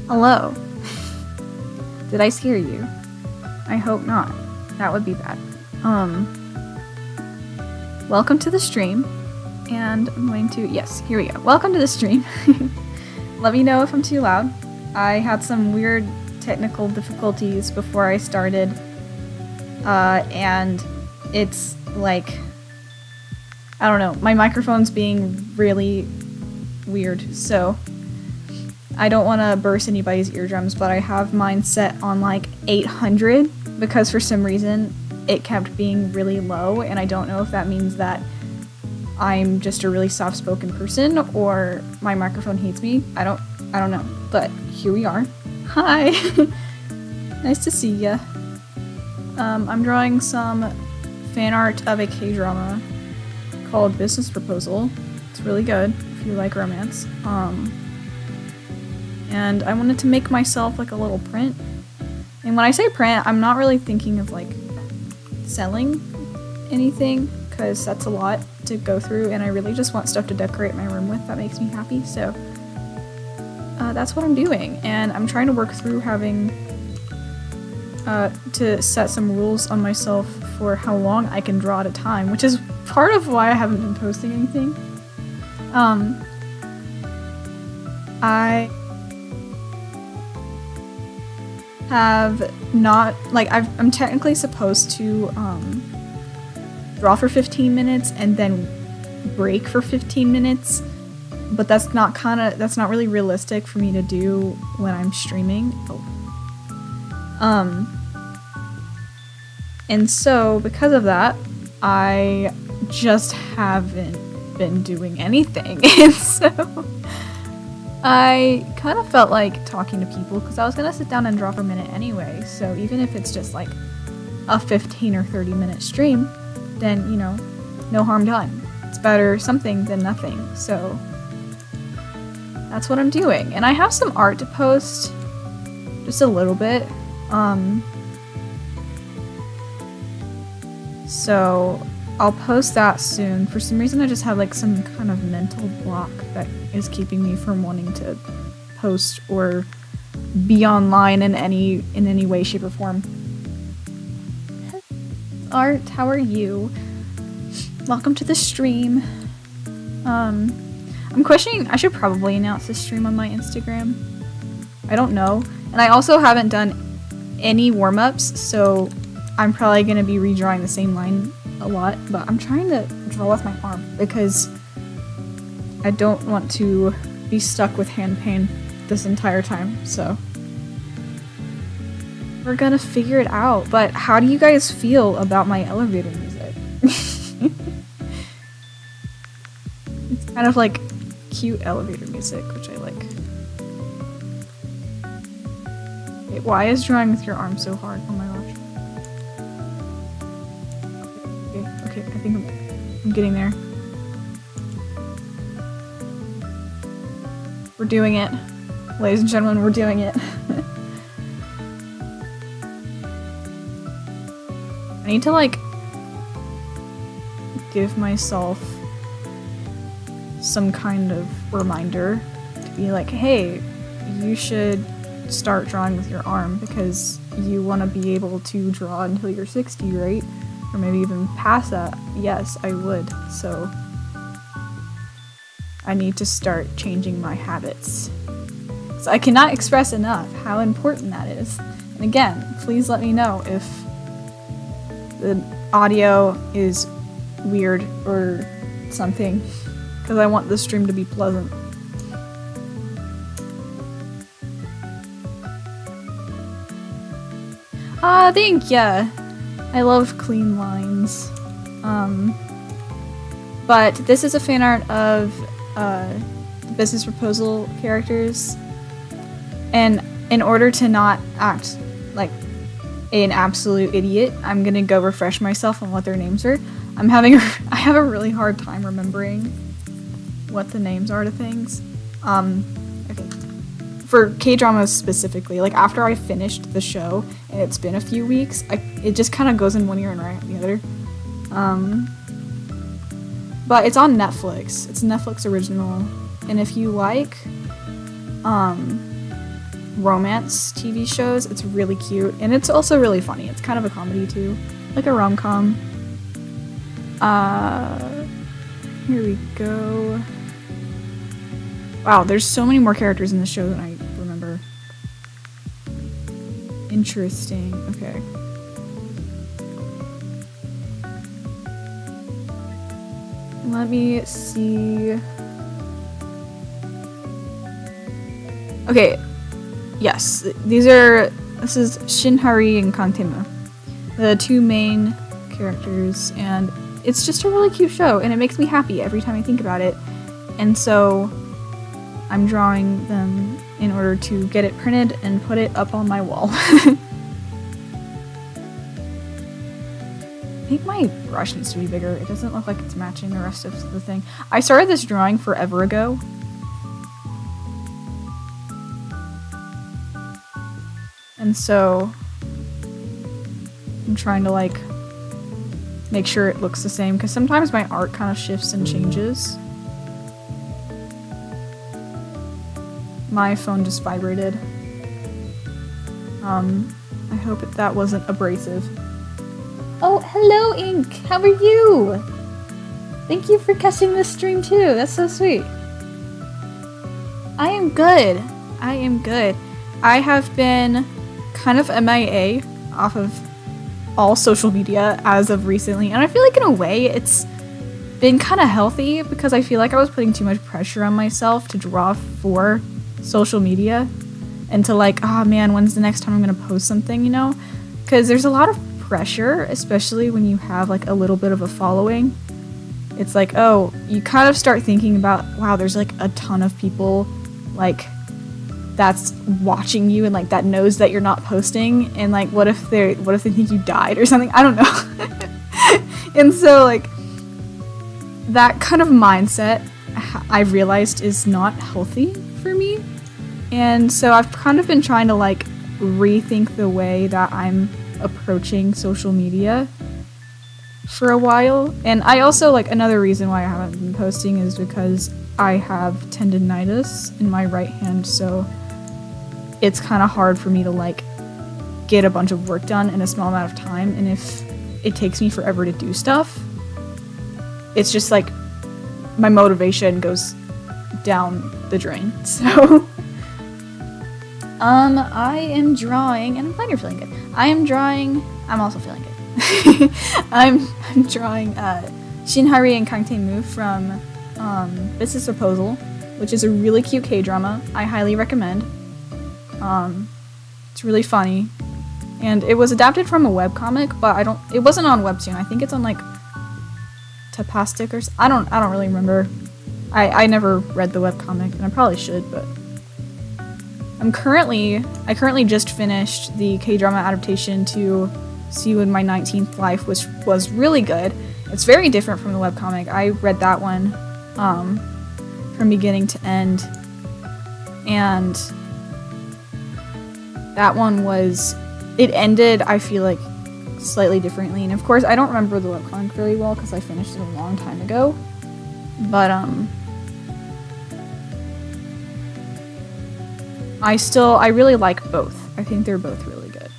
Hello. Did I scare you? I hope not. That would be bad. Welcome to the stream. And I'm going to, yes, here we go. Welcome to the stream. Let me know if I'm too loud. I had some weird technical difficulties before I started. And it's like, I don't know, my microphone's being really weird, so I don't want to burst anybody's eardrums, but I have mine set on like 800 because for some reason it kept being really low, and I don't know if that means that I'm just a really soft-spoken person or my microphone hates me. I don't know, but here we are. Hi! Nice to see ya. I'm drawing some fan art of a K-drama called Business Proposal. It's really good if you like romance. And I wanted to make myself like a little print. And when I say print, I'm not really thinking of like selling anything, because that's a lot to go through, and I really just want stuff to decorate my room with that makes me happy, so that's what I'm doing. And I'm trying to work through having to set some rules on myself for how long I can draw at a time, which is part of why I haven't been posting anything. I have not, like, I'm technically supposed to draw for 15 minutes and then break for 15 minutes, but that's not really realistic for me to do when I'm streaming. And so because of that, I just haven't been doing anything. And so I kind of felt like talking to people, because I was gonna sit down and draw for a minute anyway, so even if it's just like a 15 or 30 minute stream, then, you know, no harm done. It's better something than nothing, so that's what I'm doing. And I have some art to post, just a little bit, so I'll post that soon. For some reason I just have like some kind of mental block that is keeping me from wanting to post or be online in any way, shape, or form. Art, how are you? Welcome to the stream. I'm questioning, I should probably announce this stream on my Instagram. I don't know. And I also haven't done any warm-ups, so I'm probably gonna be redrawing the same line a lot, but I'm trying to draw with my arm because I don't want to be stuck with hand pain this entire time, so we're gonna figure it out. But how do you guys feel about my elevator music? It's kind of like cute elevator music, which I like. Wait, why is drawing with your arm so hard? Oh my gosh. Okay, I think I'm getting there. We're doing it. Ladies and gentlemen, we're doing it. I need to, like, give myself some kind of reminder to be like, hey, you should start drawing with your arm because you want to be able to draw until you're 60, right? Or maybe even past that. Yes, I would. So I need to start changing my habits. So I cannot express enough how important that is. And again, please let me know if the audio is weird or something, because I want the stream to be pleasant. Thank ya. I love clean lines. But this is a fan art of the Business Proposal characters, and in order to not act like an absolute idiot, I'm gonna go refresh myself on what their names are. I have a really hard time remembering what the names are to things. Okay. For K-dramas specifically, like after I finished the show and it's been a few weeks, it just kind of goes in one ear and right out the other. But it's on Netflix. It's a Netflix original, and if you like romance TV shows. It's really cute, and it's also really funny. It's kind of a comedy too, like a rom-com. Here we go. Wow, there's so many more characters in the show than I remember. Interesting. Okay. Let me see. Okay. Yes, this is Shinhari and Kantema, the two main characters, and it's just a really cute show, and it makes me happy every time I think about it. And so I'm drawing them in order to get it printed and put it up on my wall. I think my brush needs to be bigger. It doesn't look like it's matching the rest of the thing. I started this drawing forever ago. And so I'm trying to like make sure it looks the same, because sometimes my art kind of shifts and changes. My phone just vibrated. I hope that wasn't abrasive. Oh, hello, Ink! How are you? Thank you for catching this stream too. That's so sweet. I am good. I am good. I have been kind of MIA off of all social media as of recently, and I feel like in a way it's been kind of healthy, because I feel like I was putting too much pressure on myself to draw for social media and to like, oh man, when's the next time I'm gonna post something, you know? Because there's a lot of pressure, especially when you have like a little bit of a following. It's like, oh, you kind of start thinking about, wow, there's like a ton of people like that's watching you and like that knows that you're not posting, and like what if they think you died or something? I don't know. And so like that kind of mindset I've realized is not healthy for me. And so I've kind of been trying to like rethink the way that I'm approaching social media for a while. And I also, like, another reason why I haven't been posting is because I have tendinitis in my right hand, so it's kind of hard for me to like get a bunch of work done in a small amount of time. And if it takes me forever to do stuff, it's just like my motivation goes down the drain. So I am drawing, and I'm glad you're feeling good. I'm also feeling good. I'm drawing Shinhari and Kangtae-mu from Business Proposal, which is a really cute K-drama. I highly recommend. It's really funny, and it was adapted from a webcomic, but it wasn't on Webtoon. I think it's on like Tapastic or I don't really remember. I never read the webcomic, and I probably should, but I currently just finished the K-drama adaptation to See You in My 19th Life, which was really good. It's very different from the webcomic. I read that one from beginning to end, and that one it ended, I feel like, slightly differently. And of course, I don't remember the webcomic very well because I finished it a long time ago. But I really like both. I think they're both really good.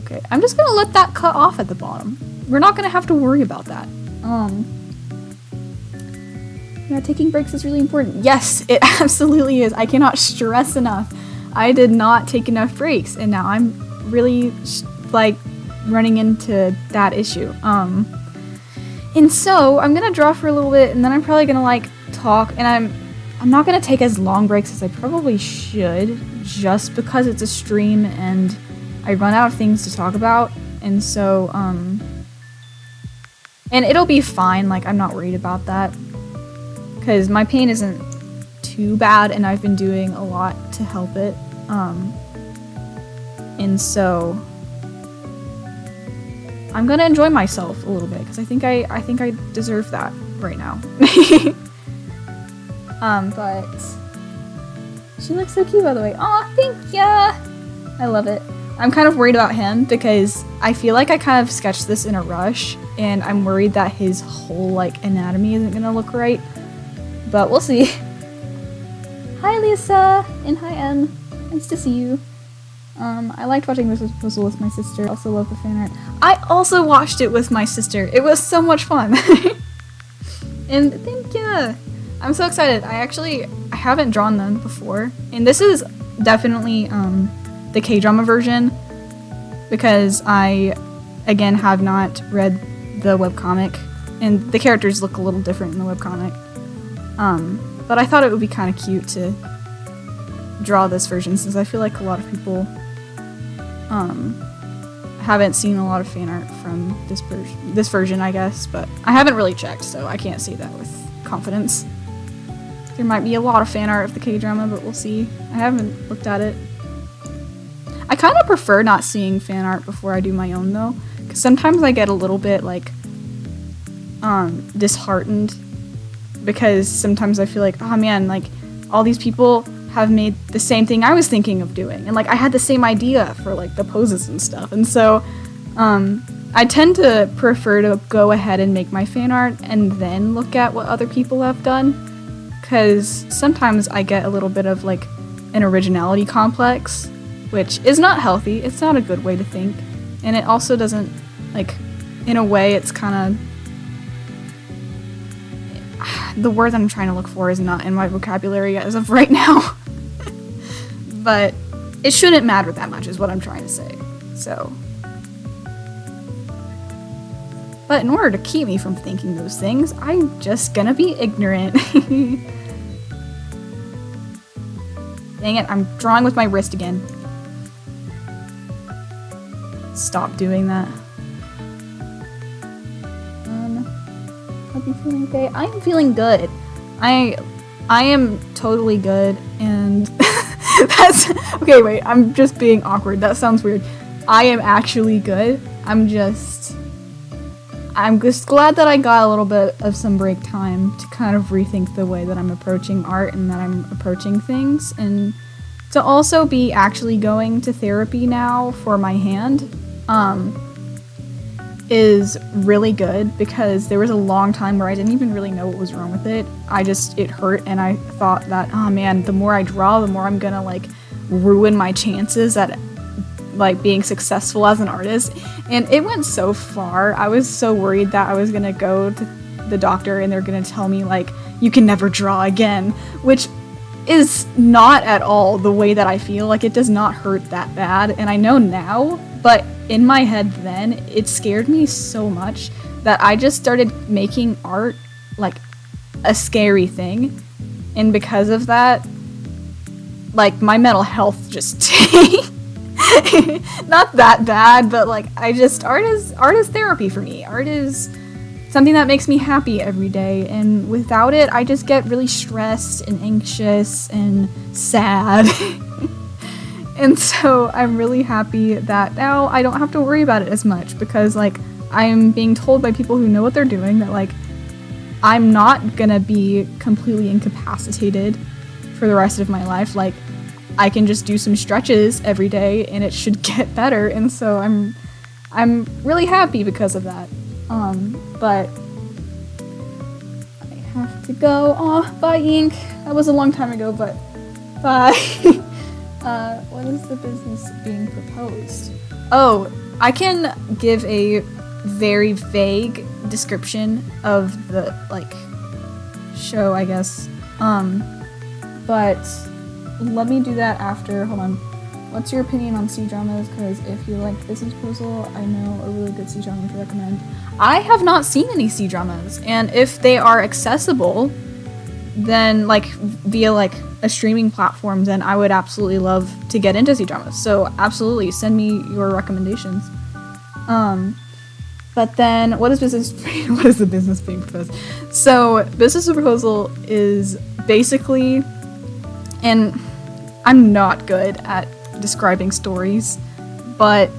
Okay, I'm just gonna let that cut off at the bottom. We're not gonna have to worry about that. Yeah, taking breaks is really important. Yes, it absolutely is. I cannot stress enough. I did not take enough breaks, and now I'm really like running into that issue. And so I'm gonna draw for a little bit, and then I'm probably gonna like talk, and I'm not gonna take as long breaks as I probably should, just because it's a stream and I run out of things to talk about. And so and it'll be fine. Like, I'm not worried about that, because my pain isn't too bad, and I've been doing a lot to help it. And so I'm gonna enjoy myself a little bit, because I think I deserve that right now. But she looks so cute, by the way. Aw, thank ya! I love it. I'm kind of worried about him, because I feel like I kind of sketched this in a rush, and I'm worried that his whole like anatomy isn't gonna look right, but we'll see. Hi Lisa, and hi Em, nice to see you. I liked watching this proposal with my sister. I also love the fan art. I also watched it with my sister. It was so much fun. And thank you. I'm so excited. I haven't drawn them before, and this is definitely the K-drama version, because I again have not read the webcomic, and the characters look a little different in the webcomic. But I thought it would be kind of cute to draw this version, since I feel like a lot of people haven't seen a lot of fan art from this version, I guess, but I haven't really checked, so I can't say that with confidence. There might be a lot of fan art of the K-drama, but we'll see. I haven't looked at it. I kind of prefer not seeing fan art before I do my own, though, because sometimes I get a little bit, like, disheartened, because sometimes I feel like, oh man, like, all these people have made the same thing I was thinking of doing, and like I had the same idea for like the poses and stuff, and so I tend to prefer to go ahead and make my fan art and then look at what other people have done, because sometimes I get a little bit of like an originality complex, which is not healthy. It's not a good way to think, and it also doesn't, like, in a way it's kind of, the word that I'm trying to look for is not in my vocabulary as of right now. But it shouldn't matter that much is what I'm trying to say. So. But in order to keep me from thinking those things, I'm just gonna be ignorant. Dang it, I'm drawing with my wrist again. Stop doing that. Hope you're feeling okay. I'm feeling good. I am totly good, and that's okay. Wait, I'm just being awkward. That sounds weird. I am actually good. I'm just glad that I got a little bit of some break time to kind of rethink the way that I'm approaching art and that I'm approaching things, and to also be actually going to therapy now for my hand. Is really good, because there was a long time where I didn't even really know what was wrong with it. It hurt, and I thought that, oh man, the more I draw, the more I'm gonna like ruin my chances at like being successful as an artist. And it went so far. I was so worried that I was gonna go to the doctor and they're gonna tell me like, you can never draw again, which is not at all the way that I feel. Like, it does not hurt that bad, and I know now, but in my head then, it scared me so much that I just started making art like a scary thing. And because of that, like, my mental health just not that bad, but like, art is therapy for me. Art is something that makes me happy every day, and without it, I just get really stressed and anxious and sad. And so I'm really happy that now I don't have to worry about it as much, because like, I'm being told by people who know what they're doing that like, I'm not gonna be completely incapacitated for the rest of my life. Like, I can just do some stretches every day and it should get better, and so I'm really happy because of that. But I have to go. Aw, bye ink. That was a long time ago, but bye. What is the business being proposed? Oh, I can give a very vague description of the, like, show, I guess. But let me do that after. Hold on. What's your opinion on C-dramas? Because if you like Business Proposal, I know a really good C-drama to recommend. I have not seen any C-dramas, and if they are accessible, then, like, via, like, a streaming platform, then I would absolutely love to get into C-dramas. So absolutely, send me your recommendations. But then, what is the business being proposed? So, Business Proposal is basically, and I'm not good at describing stories, but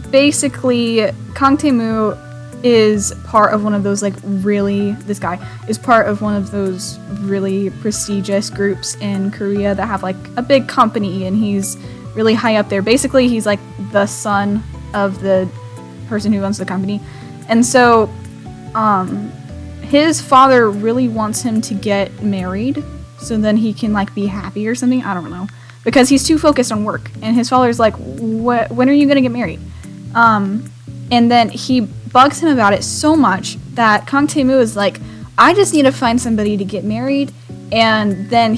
basically, Kang Tae-moo is part of one of those, like, this guy is part of one of those really prestigious groups in Korea that have, like, a big company, and he's really high up there. Basically, he's, like, the son of the person who owns the company. And so his father really wants him to get married so then he can like be happy or something. I don't know, because he's too focused on work. And his father's like, when are you gonna get married? And then he bugs him about it so much that Kang Tae-moo is like, I just need to find somebody to get married, and then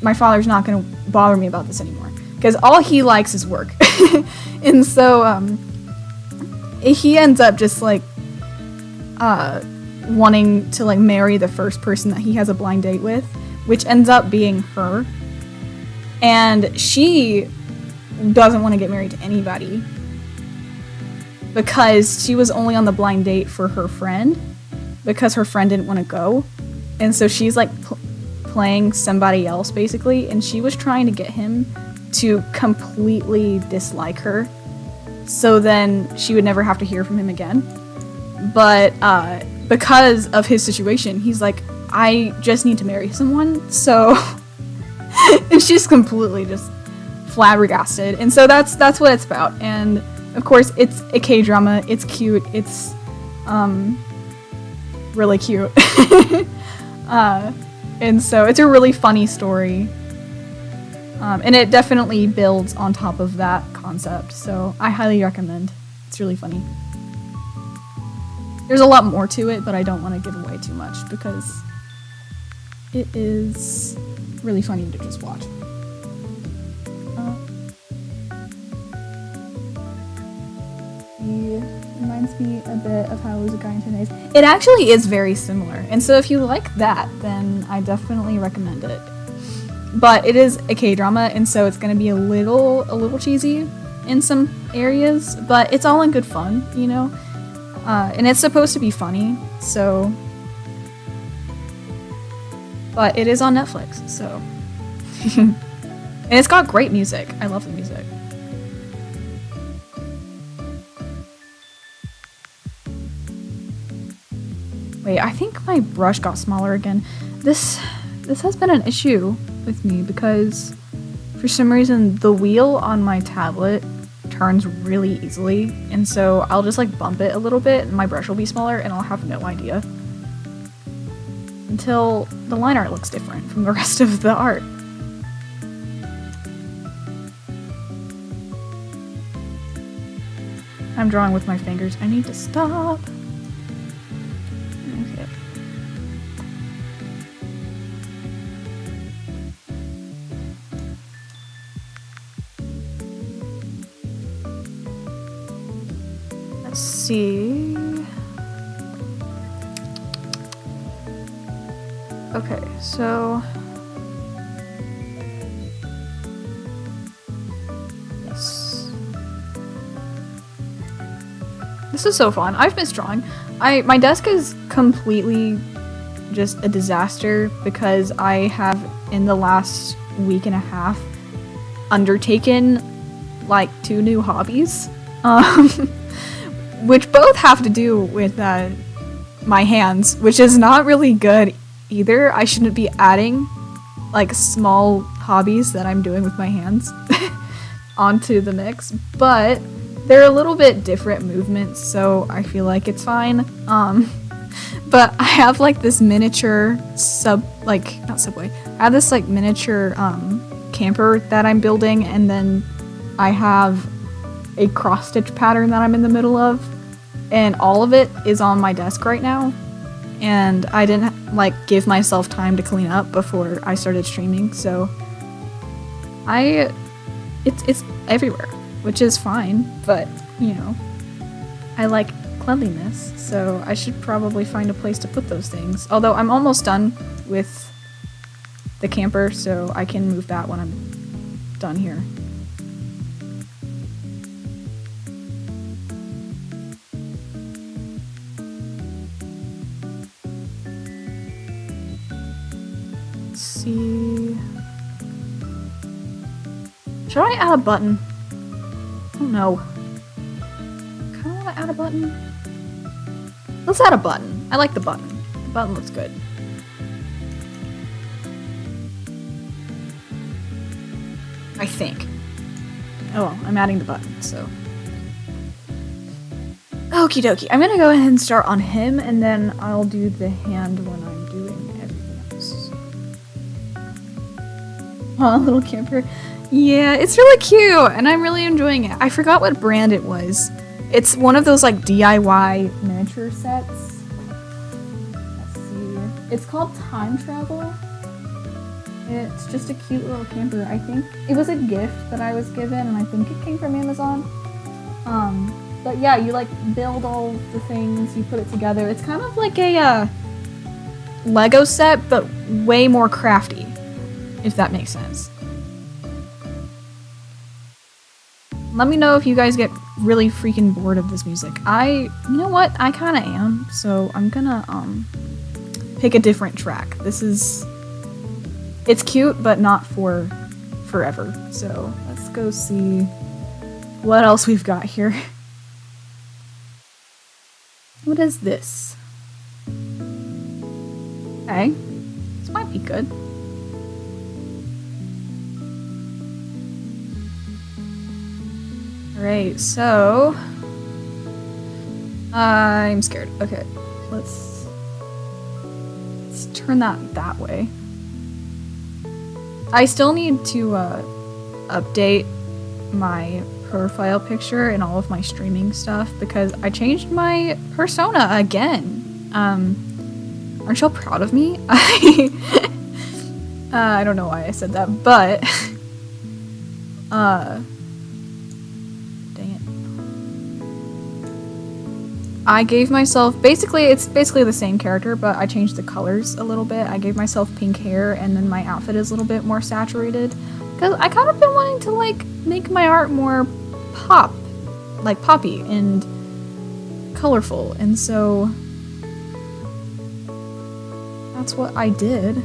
my father's not gonna bother me about this anymore, because all he likes is work. And so he ends up just like wanting to like marry the first person that he has a blind date with, which ends up being her. And she doesn't want to get married to anybody because she was only on the blind date for her friend, because her friend didn't want to go. And so she's like playing somebody else basically, and she was trying to get him to completely dislike her so then she would never have to hear from him again. But because of his situation, he's like, I just need to marry someone, so and she's completely just flabbergasted. And so that's what it's about. And of course it's a K-drama, it's cute, it's really cute. And so it's a really funny story. And it definitely builds on top of that concept, so I highly recommend. It's really funny. There's a lot more to it, but I don't want to give away too much because it is really funny to just watch. It reminds me a bit of How I Was a Guy in 10 Days. It actually is very similar, and so if you like that, then I definitely recommend it. But it is a K-drama, and so it's going to be a little cheesy in some areas, but it's all in good fun, you know? And it's supposed to be funny, so... But it is on Netflix, so... And it's got great music. I love the music. Wait, I think my brush got smaller again. This has been an issue with me because for some reason the wheel on my tablet turns really easily, and so I'll just like bump it a little bit and my brush will be smaller and I'll have no idea until the line art looks different from the rest of the art. I'm drawing with my fingers. I need to stop. Okay. Let's see. Okay, so this is so fun. I've missed drawing. My desk is completely just a disaster because I have in the last week and a half undertaken like 2 new hobbies, which both have to do with my hands, which is not really good either. I shouldn't be adding like small hobbies that I'm doing with my hands onto the mix, but they're a little bit different movements, so I feel like it's fine. But I have like this miniature not subway. I have this like miniature camper that I'm building, and then I have a cross stitch pattern that I'm in the middle of, and all of it is on my desk right now. And I didn't like give myself time to clean up before I started streaming, so it's everywhere, which is fine, but you know, I like cleanliness, so I should probably find a place to put those things. Although I'm almost done with the camper, so I can move that when I'm done here. Let's see. Should I add a button? Oh no. I kinda wanna add a button. Let's add a button. I like the button. The button looks good. I think. Oh well, I'm adding the button, so. Okie dokie. I'm gonna go ahead and start on him, and then I'll do the hand when I'm doing everything else. Aw, little camper. Yeah, it's really cute, and I'm really enjoying it. I forgot what brand it was. It's one of those like DIY miniature sets. Let's see. It's called Time Travel. It's just a cute little camper. I think it was a gift that I was given, and I think it came from Amazon. But yeah, you like build all the things, you put it together. It's kind of like a Lego set, but way more crafty, if that makes sense. Let me know if you guys get really freaking bored of this music. You know what? I kind of am, so I'm gonna pick a different track. It's cute, but not for forever. So let's go see what else we've got here. What is this? Okay, this might be good. Alright, so I'm scared. Okay, let's turn that way. I still need to update my profile picture and all of my streaming stuff because I changed my persona again. Aren't y'all proud of me? I don't know why I said that, but dang it. I gave myself it's basically the same character, but I changed the colors a little bit. I gave myself pink hair, and then my outfit is a little bit more saturated because I kind of been wanting to like make my art more poppy and colorful, and so that's what I did.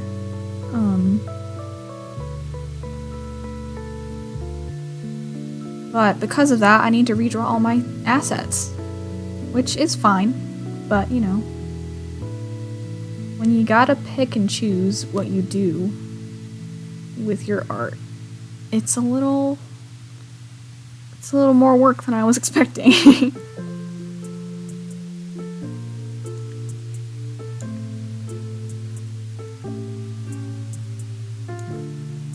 But because of that, I need to redraw all my assets, which is fine, but you know, when you gotta pick and choose what you do with your art, it's a little more work than I was expecting.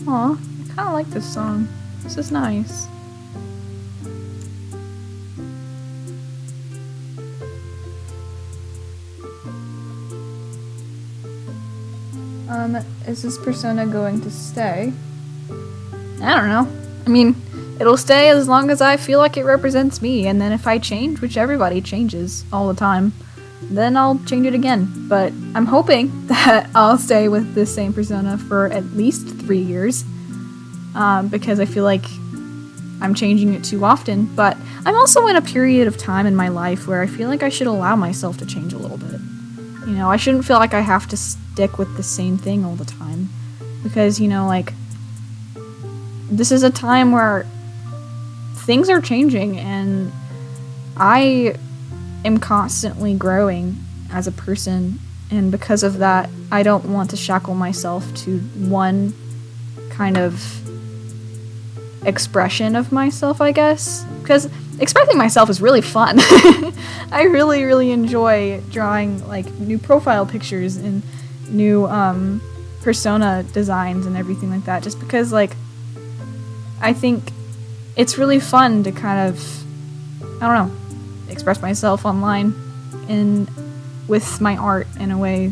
Aw, I kinda like this song. This is nice. Is this persona going to stay? I don't know. I mean, it'll stay as long as I feel like it represents me, and then if I change, which everybody changes all the time, then I'll change it again. But I'm hoping that I'll stay with this same persona for at least 3 years, because I feel like I'm changing it too often. But I'm also in a period of time in my life where I feel like I should allow myself to change a little bit. You know, I shouldn't feel like I have to stick with the same thing all the time, because, you know, like, this is a time where things are changing, and I am constantly growing as a person, and because of that, I don't want to shackle myself to one kind of expression of myself, I guess, because expressing myself is really fun. I really, really enjoy drawing, like, new profile pictures and new persona designs and everything like that, just because, like, I think it's really fun to kind of, I don't know, express myself online and with my art in a way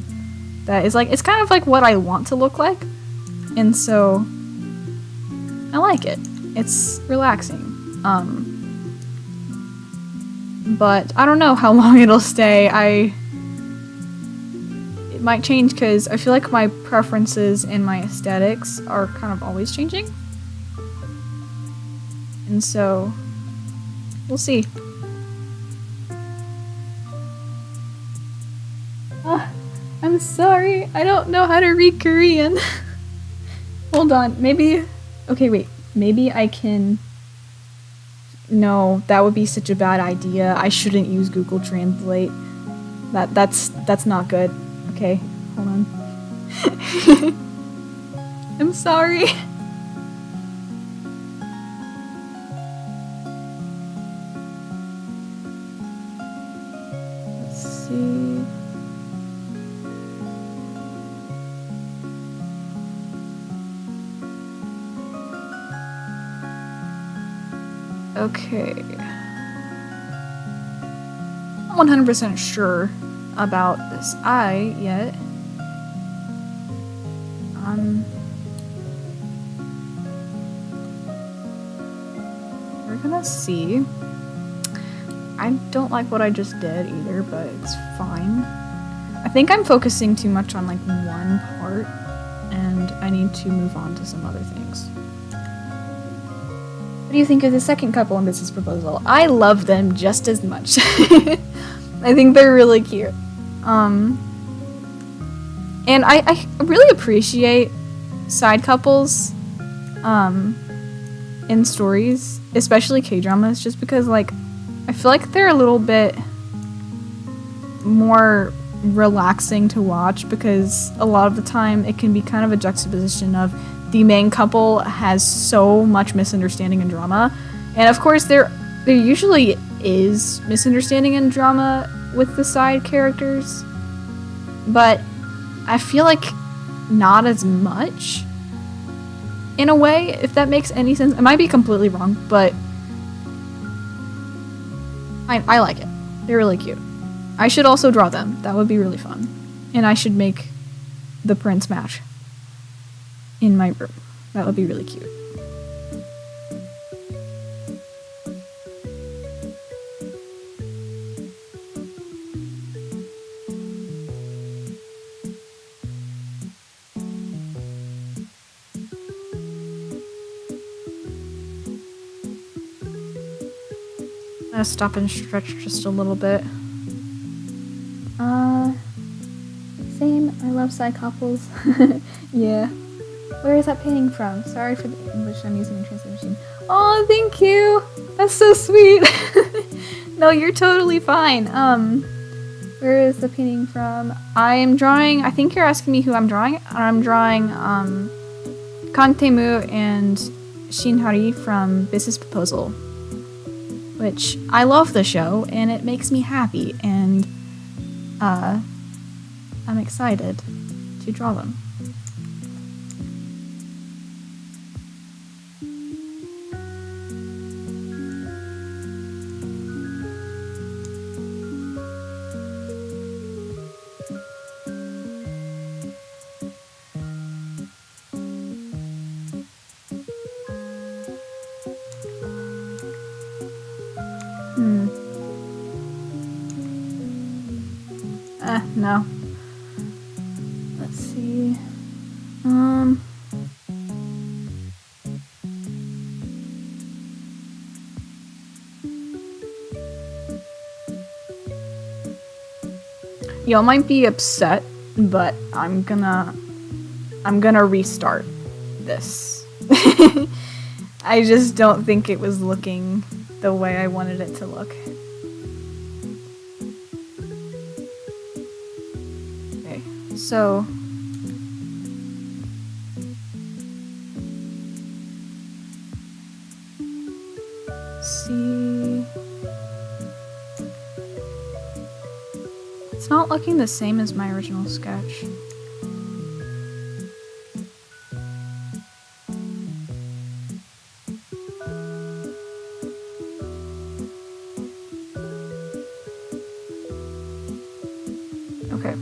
that is like, it's kind of like what I want to look like, and so I like it. It's relaxing. But I don't know how long it'll stay. It might change because I feel like my preferences and my aesthetics are kind of always changing. And so, we'll see. I'm sorry. I don't know how to read Korean. Hold on. Maybe... Okay, wait. Maybe I can... No, that would be such a bad idea. I shouldn't use Google Translate. That's not good. Okay, hold on. I'm sorry. Okay. I'm 100% sure about this eye yet. We're gonna see. I don't like what I just did either, but it's fine. I think I'm focusing too much on like one part, and I need to move on to some other things. What do you think of the second couple in Business Proposal? I love them just as much. I think they're really cute. And I really appreciate side couples in stories, especially K-dramas, just because like I feel like they're a little bit more relaxing to watch, because a lot of the time it can be kind of a juxtaposition of the main couple has so much misunderstanding and drama, and of course there usually is misunderstanding and drama with the side characters, but I feel like not as much in a way, if that makes any sense. I might be completely wrong, but I like it. They're really cute. I should also draw them. That would be really fun. And I should make the prince match in my room. That would be really cute. I'm gonna stop and stretch just a little bit. Same. I love side couples. Yeah. Where is that painting from? Sorry for the English I'm using in translation machine. Oh, thank you. That's so sweet. No, you're totally fine. Where is the painting from? I am drawing. I think you're asking me who I'm drawing. I'm drawing Kang Tae-moo and Shin Hari from Business Proposal, which I love the show and it makes me happy, and I'm excited to draw them. No. Let's see. Y'all might be upset, but I'm gonna restart this. I just don't think it was looking the way I wanted it to look. Okay, so see, it's not looking the same as my original sketch. Okay.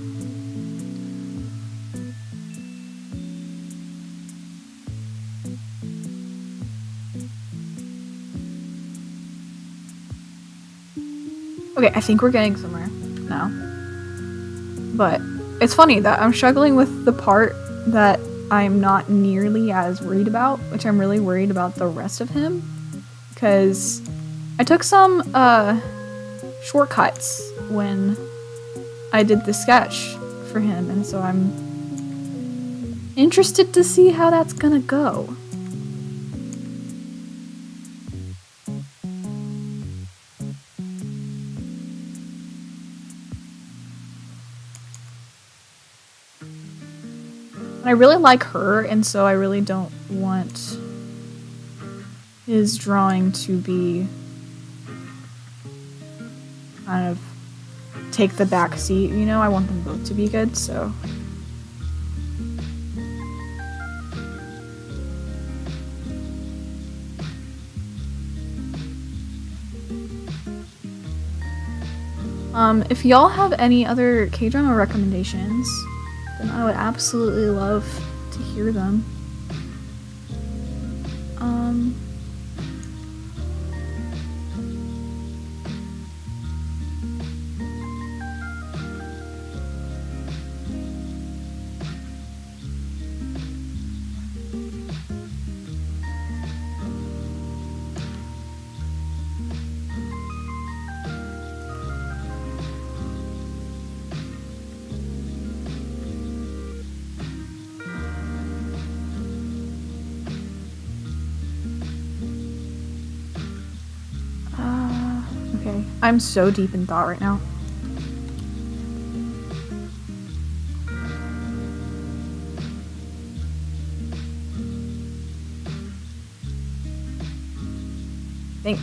Okay, I think we're getting somewhere now. But it's funny that I'm struggling with the part that I'm not nearly as worried about, which I'm really worried about the rest of him, because I took some shortcuts when I did the sketch for him, and so I'm interested to see how that's gonna go. I really like her, and so I really don't want his drawing to be kind of take the back seat, you know? I want them both to be good, so. If y'all have any other K-drama recommendations, then I would absolutely love to hear them. Okay, I'm so deep in thought right now.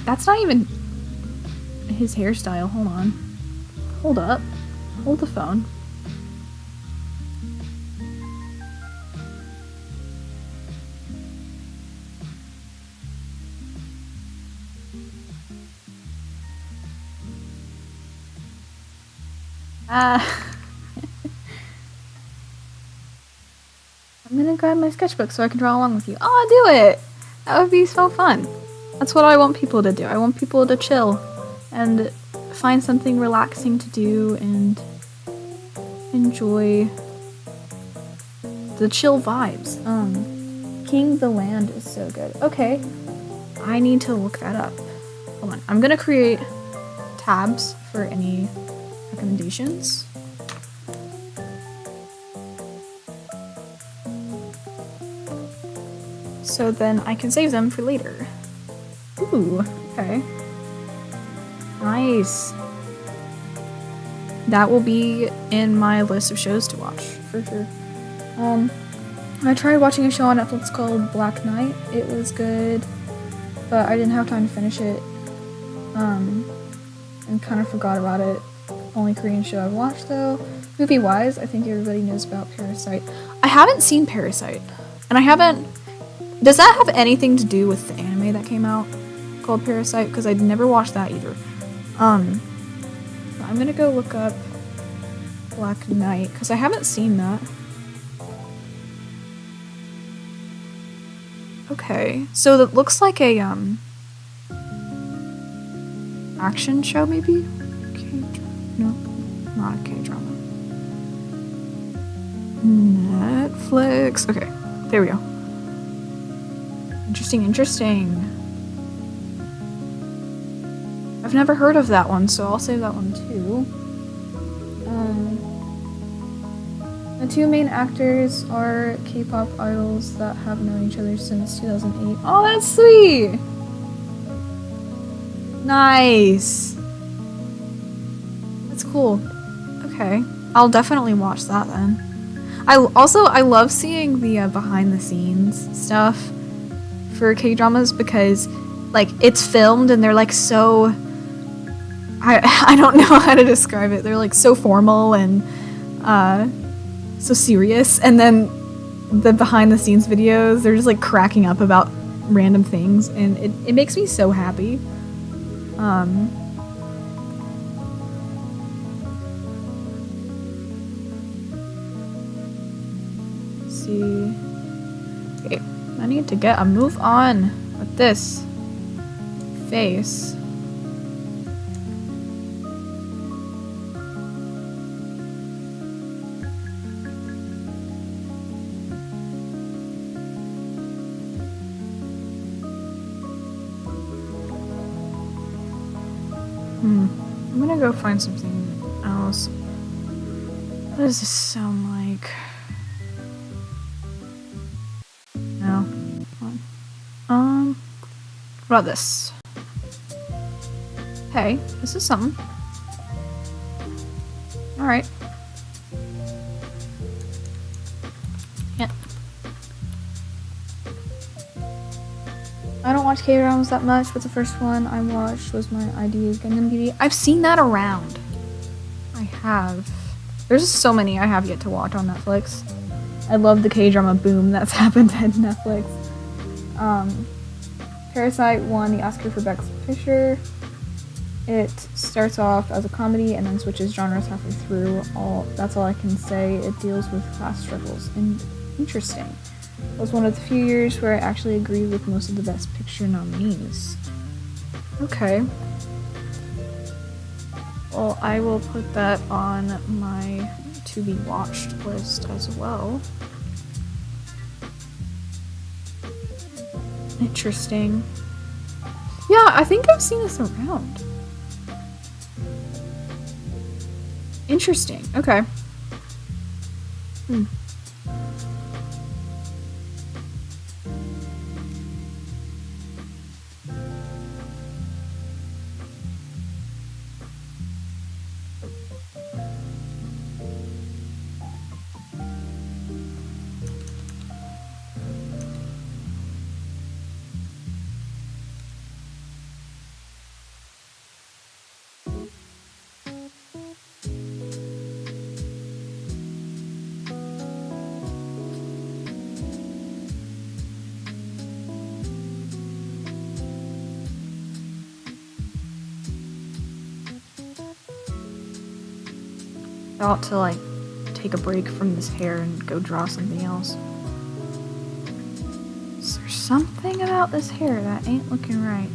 That's not even his hairstyle. Hold on. Hold up. Hold the phone. I'm gonna grab my sketchbook so I can draw along with you. Oh, do it! That would be so fun. That's what I want people to do. I want people to chill and find something relaxing to do and enjoy the chill vibes. King the Land is so good. Okay, I need to look that up. Hold on. I'm gonna create tabs for any recommendations. So then I can save them for later. Ooh, okay. Nice. That will be in my list of shows to watch, for sure. I tried watching a show on Netflix called Black Knight. It was good, but I didn't have time to finish it. And kind of forgot about it. Only Korean show I've watched though. Movie-wise, I think everybody knows about Parasite. I haven't seen Parasite, and I haven't. Does that have anything to do with the anime that came out called Parasite? Because I'd never watched that either. I'm gonna go look up Black Knight because I haven't seen that. Okay, so that looks like a action show maybe? No, not a K-drama. Netflix. Okay, there we go. Interesting. I've never heard of that one, so I'll save that one too. The two main actors are K-pop idols that have known each other since 2008. Oh, that's sweet! Nice! That's cool. Okay. I'll definitely watch that then. I love seeing the behind the scenes stuff for K-dramas because like it's filmed and they're like so I don't know how to describe it. They're like so formal and so serious, and then the behind the scenes videos, they're just like cracking up about random things, and it makes me so happy. Let's see. Okay, I need to get a move on with this face. I'm gonna go find something else. What does this sound like? No. What about this? Hey, this is something. Alright. Yeah. I don't watch K-dramas that much, but the first one I watched was my ID Gundam DVD. I've seen that around. I have. There's so many I have yet to watch on Netflix. I love the K-drama boom that's happened at Netflix. Parasite won the Oscar for Best Picture. It starts off as a comedy and then switches genres halfway through. That's all I can say. It deals with class struggles and interesting. It was one of the few years where I actually agreed with most of the Best Picture nominees. Okay. Well, I will put that on my to be watched list as well. Interesting. Yeah, I think I've seen this around. Interesting. Okay. I ought to, like, take a break from this hair and go draw something else. Is there something about this hair that ain't looking right?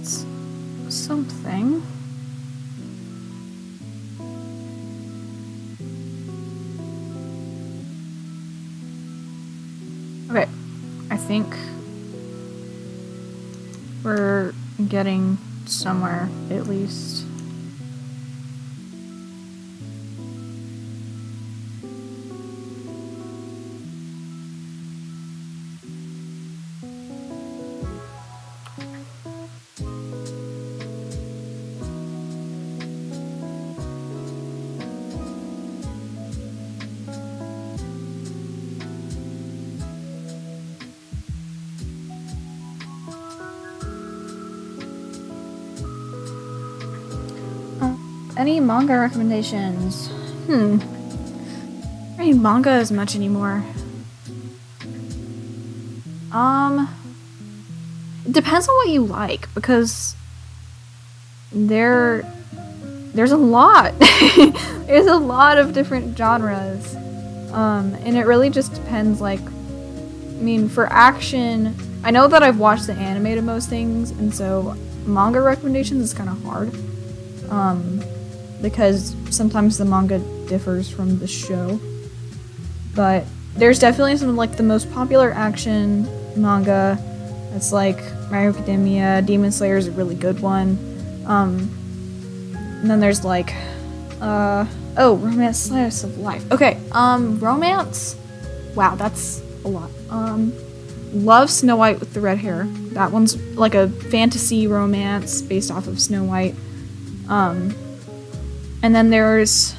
It's something. Okay, I think we're getting somewhere, at least. Any manga recommendations? I don't read manga as much anymore. It depends on what you like, because there's a lot. There's a lot of different genres. And it really just depends, like, I mean, for action, I know that I've watched the anime to most things, and so manga recommendations is kind of hard. Because sometimes the manga differs from the show. But there's definitely some, like, the most popular action manga. It's like My Hero Academia, Demon Slayer is a really good one. And then there's like, Romance Slice of Life. Okay, romance. Wow, that's a lot. Love Snow White with the red hair. That one's like a fantasy romance based off of Snow White. And then there's,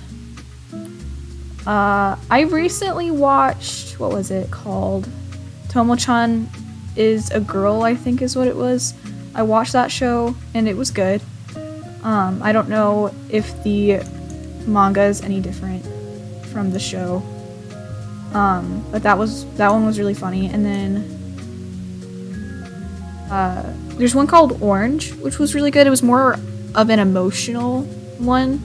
I recently watched, what was it called? Tomo-chan is a Girl, I think is what it was. I watched that show and it was good. I don't know if the manga is any different from the show. But that one was really funny. And then there's one called Orange, which was really good. It was more of an emotional one.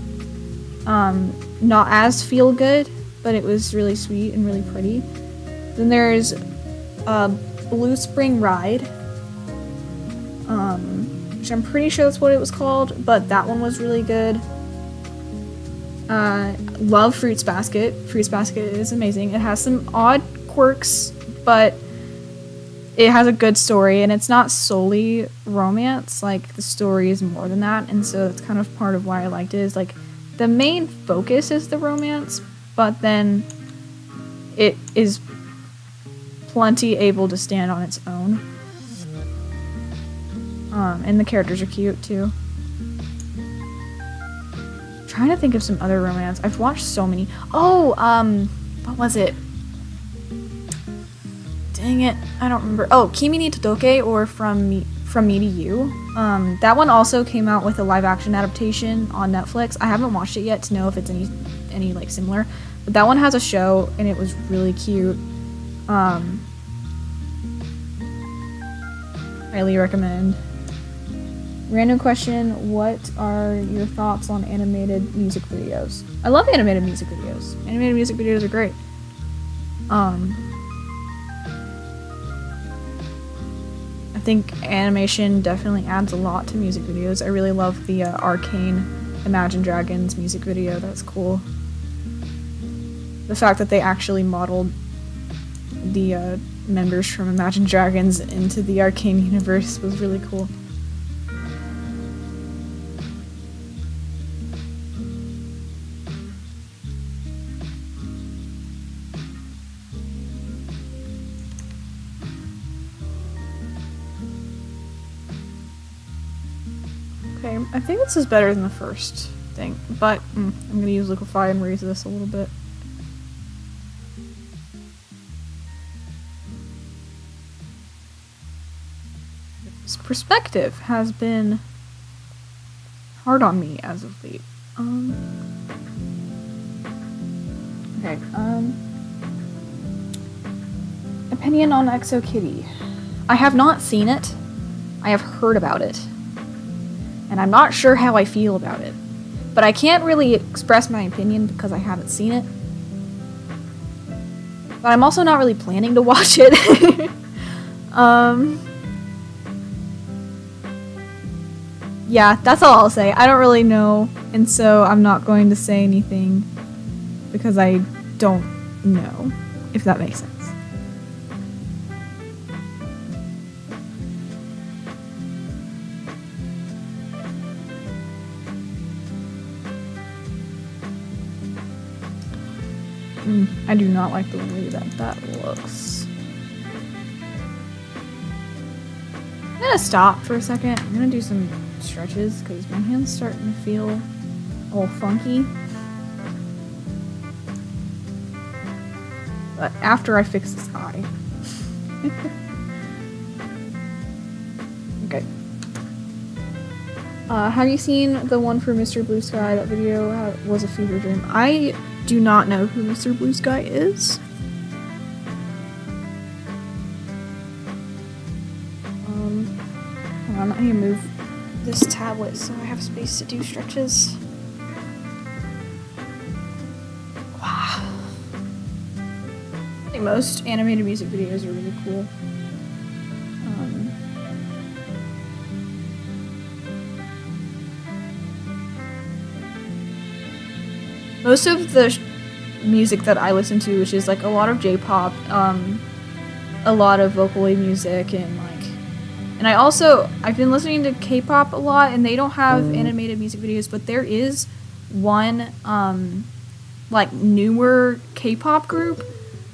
Not as feel good, but it was really sweet and really pretty. Then there's Blue Spring Ride, which I'm pretty sure that's what it was called, but that one was really good. Love Fruits Basket. Fruits Basket is amazing. It has some odd quirks, but it has a good story, and it's not solely romance. Like, the story is more than that, and so that's kind of part of why I liked it, is like the main focus is the romance, but then it is plenty able to stand on its own. And the characters are cute too. I'm trying to think of some other romance. I've watched so many. Oh, what was it? Dang it, I don't remember. Oh, Kimi ni Todoke, or From Me to You. That one also came out with a live action adaptation on Netflix. I haven't watched it yet to know if it's any like similar, but that one has a show and it was really cute. Highly recommend. Random question, what are your thoughts on animated music videos? I love animated music videos. Animated music videos are great. I think animation definitely adds a lot to music videos. I really love the Arcane Imagine Dragons music video. That's cool. The fact that they actually modeled the members from Imagine Dragons into the Arcane universe was really cool. Okay, I think this is better than the first thing, but I'm gonna use Liquify and raise this a little bit. This perspective has been hard on me as of late. Okay, opinion on ExoKitty. I have not seen it. I have heard about it. And I'm not sure how I feel about it. But I can't really express my opinion because I haven't seen it. But I'm also not really planning to watch it. Yeah, that's all I'll say. I don't really know, and so I'm not going to say anything because I don't know, if that makes sense. I do not like the way that looks. I'm gonna stop for a second. I'm gonna do some stretches because my hand's starting to feel a little funky. But after I fix this eye. Okay. Have you seen the one for Mr. Blue Sky? That video was a fever dream. I do not know who Mr. Blue Sky is. Hold on, I need to move this tablet so I have space to do stretches. Wow. I think most animated music videos are really cool. Most of the music that I listen to, which is like a lot of J-pop, a lot of vocaloid music, and I've been listening to K-pop a lot, and they don't have animated music videos, but there is one like newer K-pop group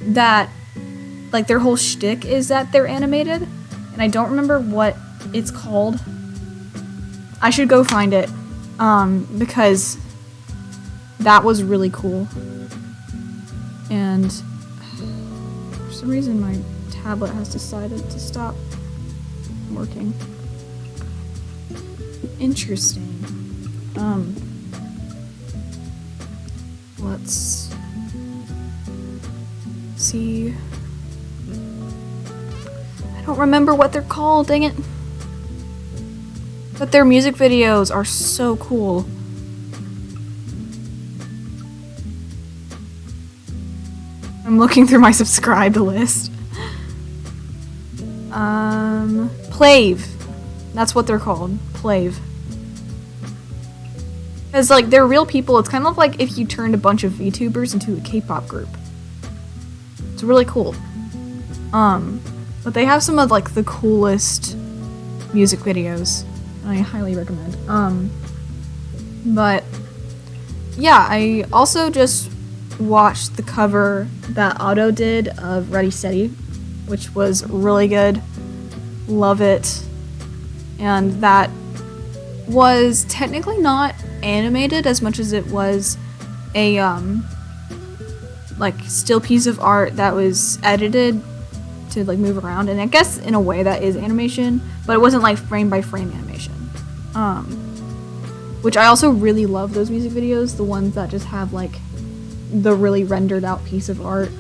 that like their whole shtick is that they're animated, and I don't remember what it's called. I should go find it because that was really cool. And for some reason my tablet has decided to stop working. Interesting. Let's see. I don't remember what they're called, dang it. But their music videos are so cool. I'm looking through my subscribed list. Plave. That's what they're called. Plave. Because, like, they're real people. It's kind of like if you turned a bunch of VTubers into a K-pop group. It's really cool. But they have some of, like, the coolest music videos. I highly recommend. But, yeah, I also just watched the cover that Otto did of Ready Steady, which was really good. Love it. And that was technically not animated as much as it was a like still piece of art that was edited to like move around, and I guess in a way that is animation, but it wasn't like frame by frame animation. Which I also really love those music videos, the ones that just have like the really rendered out piece of art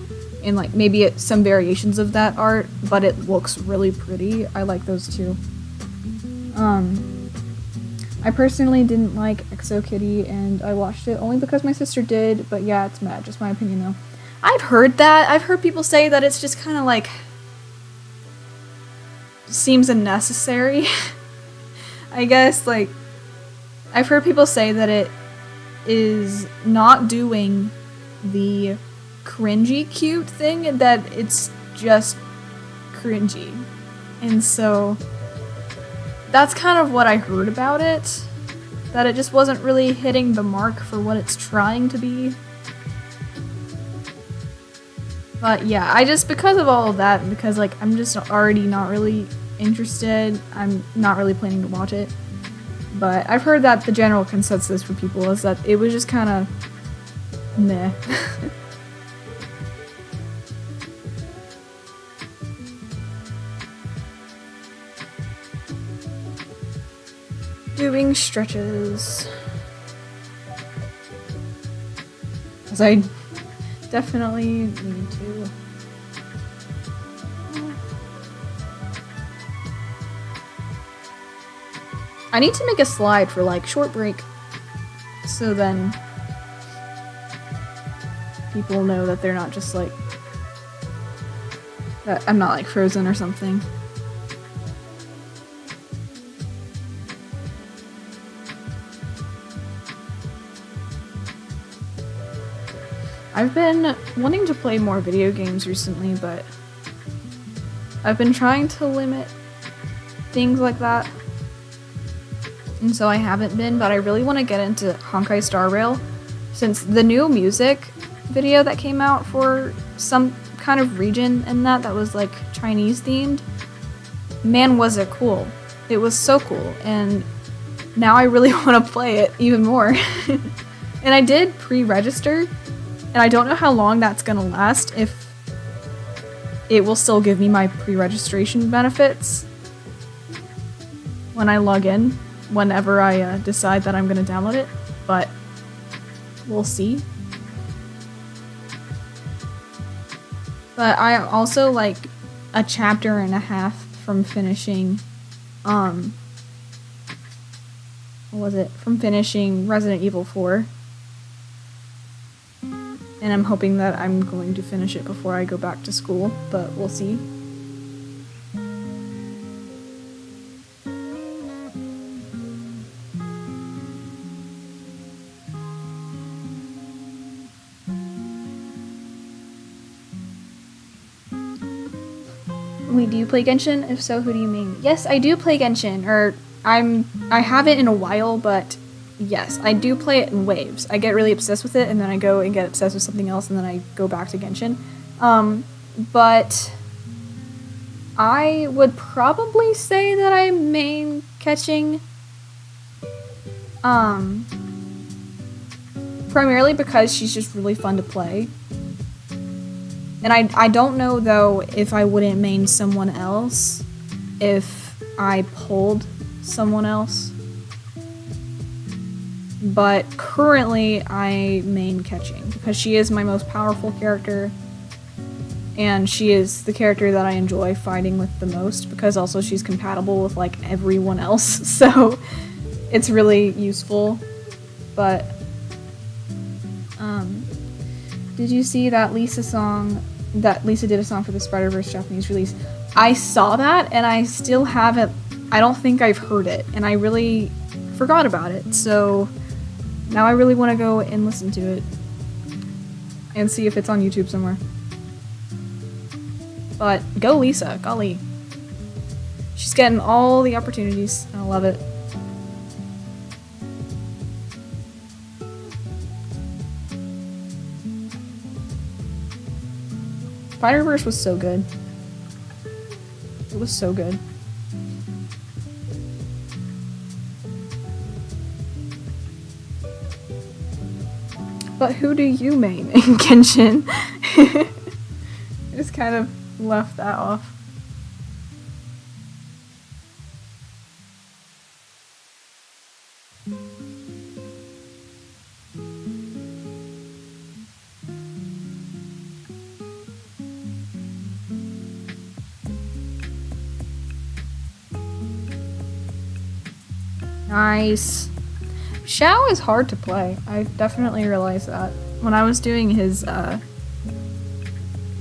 and like maybe some variations of that art, but it looks really pretty. I like those too. I personally didn't like Exo Kitty, and I watched it only because my sister did, but yeah, it's mad, just my opinion though. I've heard that. I've heard people say that it's just kind of like seems unnecessary. I guess, like, I've heard people say that it is not doing the cringy cute thing, that it's just cringy. And so that's kind of what I heard about it, that it just wasn't really hitting the mark for what it's trying to be. But yeah, I just, because of all of that, because like I'm just already not really interested, I'm not really planning to watch it. But I've heard that the general consensus for people is that it was just kind of meh. Doing stretches. Because I definitely need to. I need to make a slide for like short break, so then people know that they're not just like, that I'm not like frozen or something. I've been wanting to play more video games recently, but I've been trying to limit things like that, and so I haven't been, but I really want to get into Honkai Star Rail, since the new music video that came out for some kind of region in that was like Chinese themed, man was it cool. It was so cool, and now I really want to play it even more. And I did pre-register, and I don't know how long that's gonna last, if it will still give me my pre-registration benefits when I log in, whenever I decide that I'm gonna download it, but we'll see. But I also like a chapter and a half from finishing, what was it? From finishing Resident Evil 4. And I'm hoping that I'm going to finish it before I go back to school, but we'll see. Wait, do you play Genshin? If so, who do you mean? Yes, I do play Genshin, or I haven't in a while, but yes, I do play it in waves. I get really obsessed with it, and then I go and get obsessed with something else, and then I go back to Genshin. But I would probably say that I'm main catching. Primarily because she's just really fun to play. And I don't know, though, if I wouldn't main someone else if I pulled someone else. But currently, I main catching, because she is my most powerful character, and she is the character that I enjoy fighting with the most, because also she's compatible with, like, everyone else, so it's really useful. But, did you see that Lisa did a song for the Spider-Verse Japanese release? I saw that, and I still haven't, I don't think I've heard it, and I really forgot about it, so now I really want to go and listen to it and see if it's on YouTube somewhere. But go Lisa, golly. She's getting all the opportunities. I love it. Spider-Verse was so good. It was so good. But who do you main in Genshin? I just kind of left that off. Nice. Xiao is hard to play. I definitely realized that when I was doing his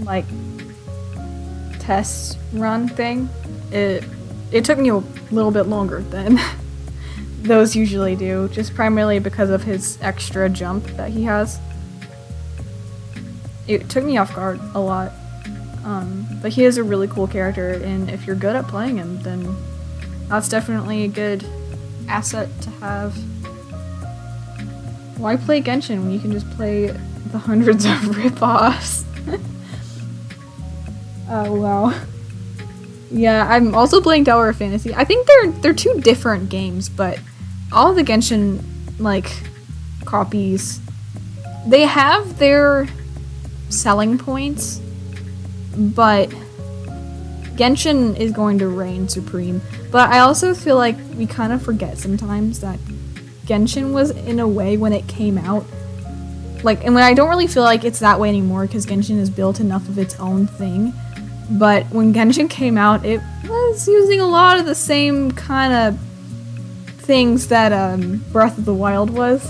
like test run thing. It took me a little bit longer than those usually do, just primarily because of his extra jump that he has. It took me off guard a lot, but he is a really cool character, and if you're good at playing him, then that's definitely a good asset to have. Why play Genshin when you can just play the hundreds of rip-offs? Oh wow. Yeah, I'm also playing Tower of Fantasy. I think they're two different games, but all of the Genshin like copies, they have their selling points, but Genshin is going to reign supreme. But I also feel like we kind of forget sometimes that Genshin was, in a way, when it came out, like, and when I don't really feel like it's that way anymore because Genshin has built enough of its own thing. But when Genshin came out, it was using a lot of the same kind of things that Breath of the Wild was.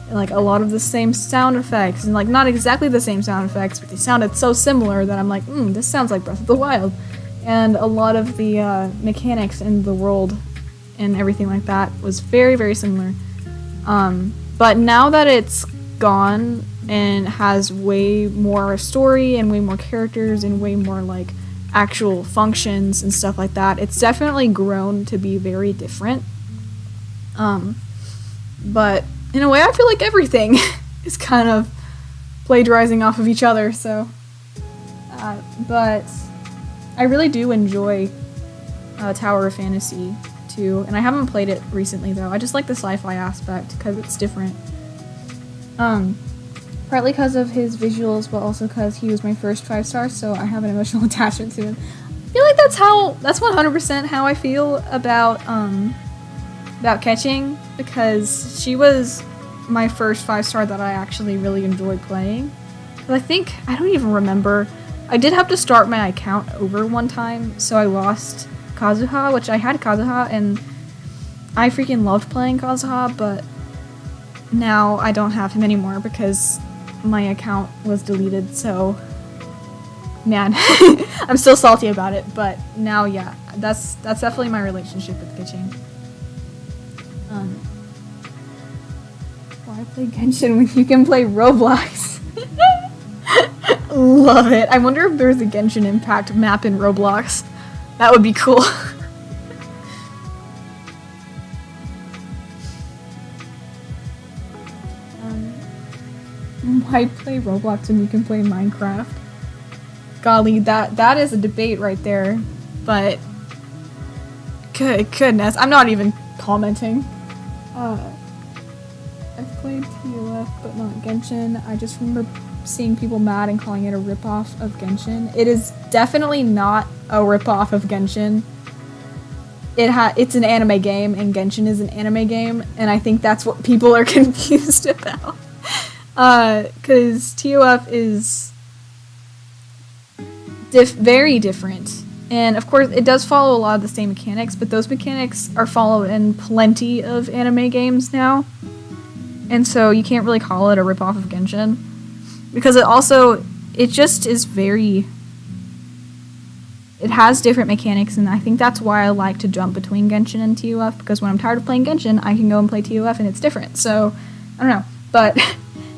And, like, a lot of the same sound effects. And, like, not exactly the same sound effects, but they sounded so similar that I'm like, this sounds like Breath of the Wild. And a lot of the mechanics in the world and everything like that was very, very similar. But now that it's gone and has way more story and way more characters and way more like actual functions and stuff like that, it's definitely grown to be very different. But in a way, I feel like everything is kind of plagiarizing off of each other, so but I really do enjoy Tower of Fantasy too, and I haven't played it recently though. I just like the sci-fi aspect because it's different. Partly because of his visuals, but also because he was my first 5-star, so I have an emotional attachment to him. I feel like that's 100% how I feel about Catching, because she was my first 5-star that I actually really enjoyed playing. But I don't even remember. I did have to start my account over one time, so I lost Kazuha, which I had Kazuha, and I freaking loved playing Kazuha, but now I don't have him anymore because my account was deleted, so man, I'm still salty about it, but now, yeah, that's definitely my relationship with Catching. Why play Genshin when you can play Roblox? Love it. I wonder if there's a Genshin Impact map in Roblox. That would be cool. Why play Roblox when you can play Minecraft? Golly, that is a debate right there. But goodness, I'm not even commenting. I've played TOF, but not Genshin. I just remember seeing people mad and calling it a ripoff of Genshin. It is definitely not a ripoff of Genshin. It's an anime game, and Genshin is an anime game, and I think that's what people are confused about. Because TOF is very different. And of course, it does follow a lot of the same mechanics, but those mechanics are followed in plenty of anime games now. And so you can't really call it a ripoff of Genshin. Because it just is very... It has different mechanics, and I think that's why I like to jump between Genshin and TOF, because when I'm tired of playing Genshin, I can go and play TOF, and it's different. So, I don't know. But,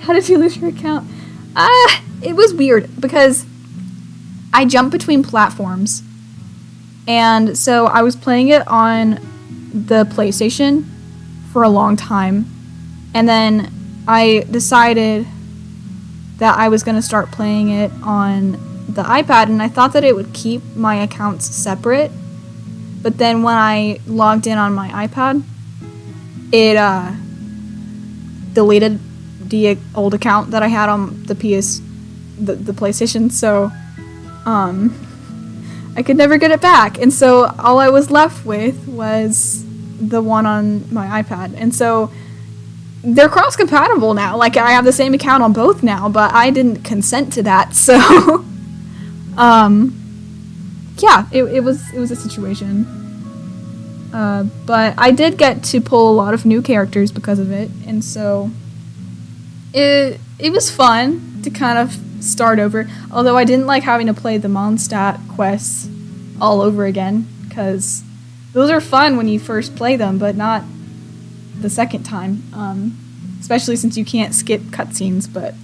how did you lose your account? It was weird, because I jumped between platforms. And so I was playing it on the PlayStation for a long time. And then I decided that I was going to start playing it on the iPad, and I thought that it would keep my accounts separate. But then when I logged in on my iPad, it deleted the old account that I had on the PlayStation, so I could never get it back. And so all I was left with was the one on my iPad. And so they're cross-compatible now. Like, I have the same account on both now, but I didn't consent to that, so yeah, it was a situation. But I did get to pull a lot of new characters because of it, and so it was fun to kind of start over. Although I didn't like having to play the Mondstadt quests all over again, because those are fun when you first play them, but not the second time. Especially since you can't skip cutscenes, but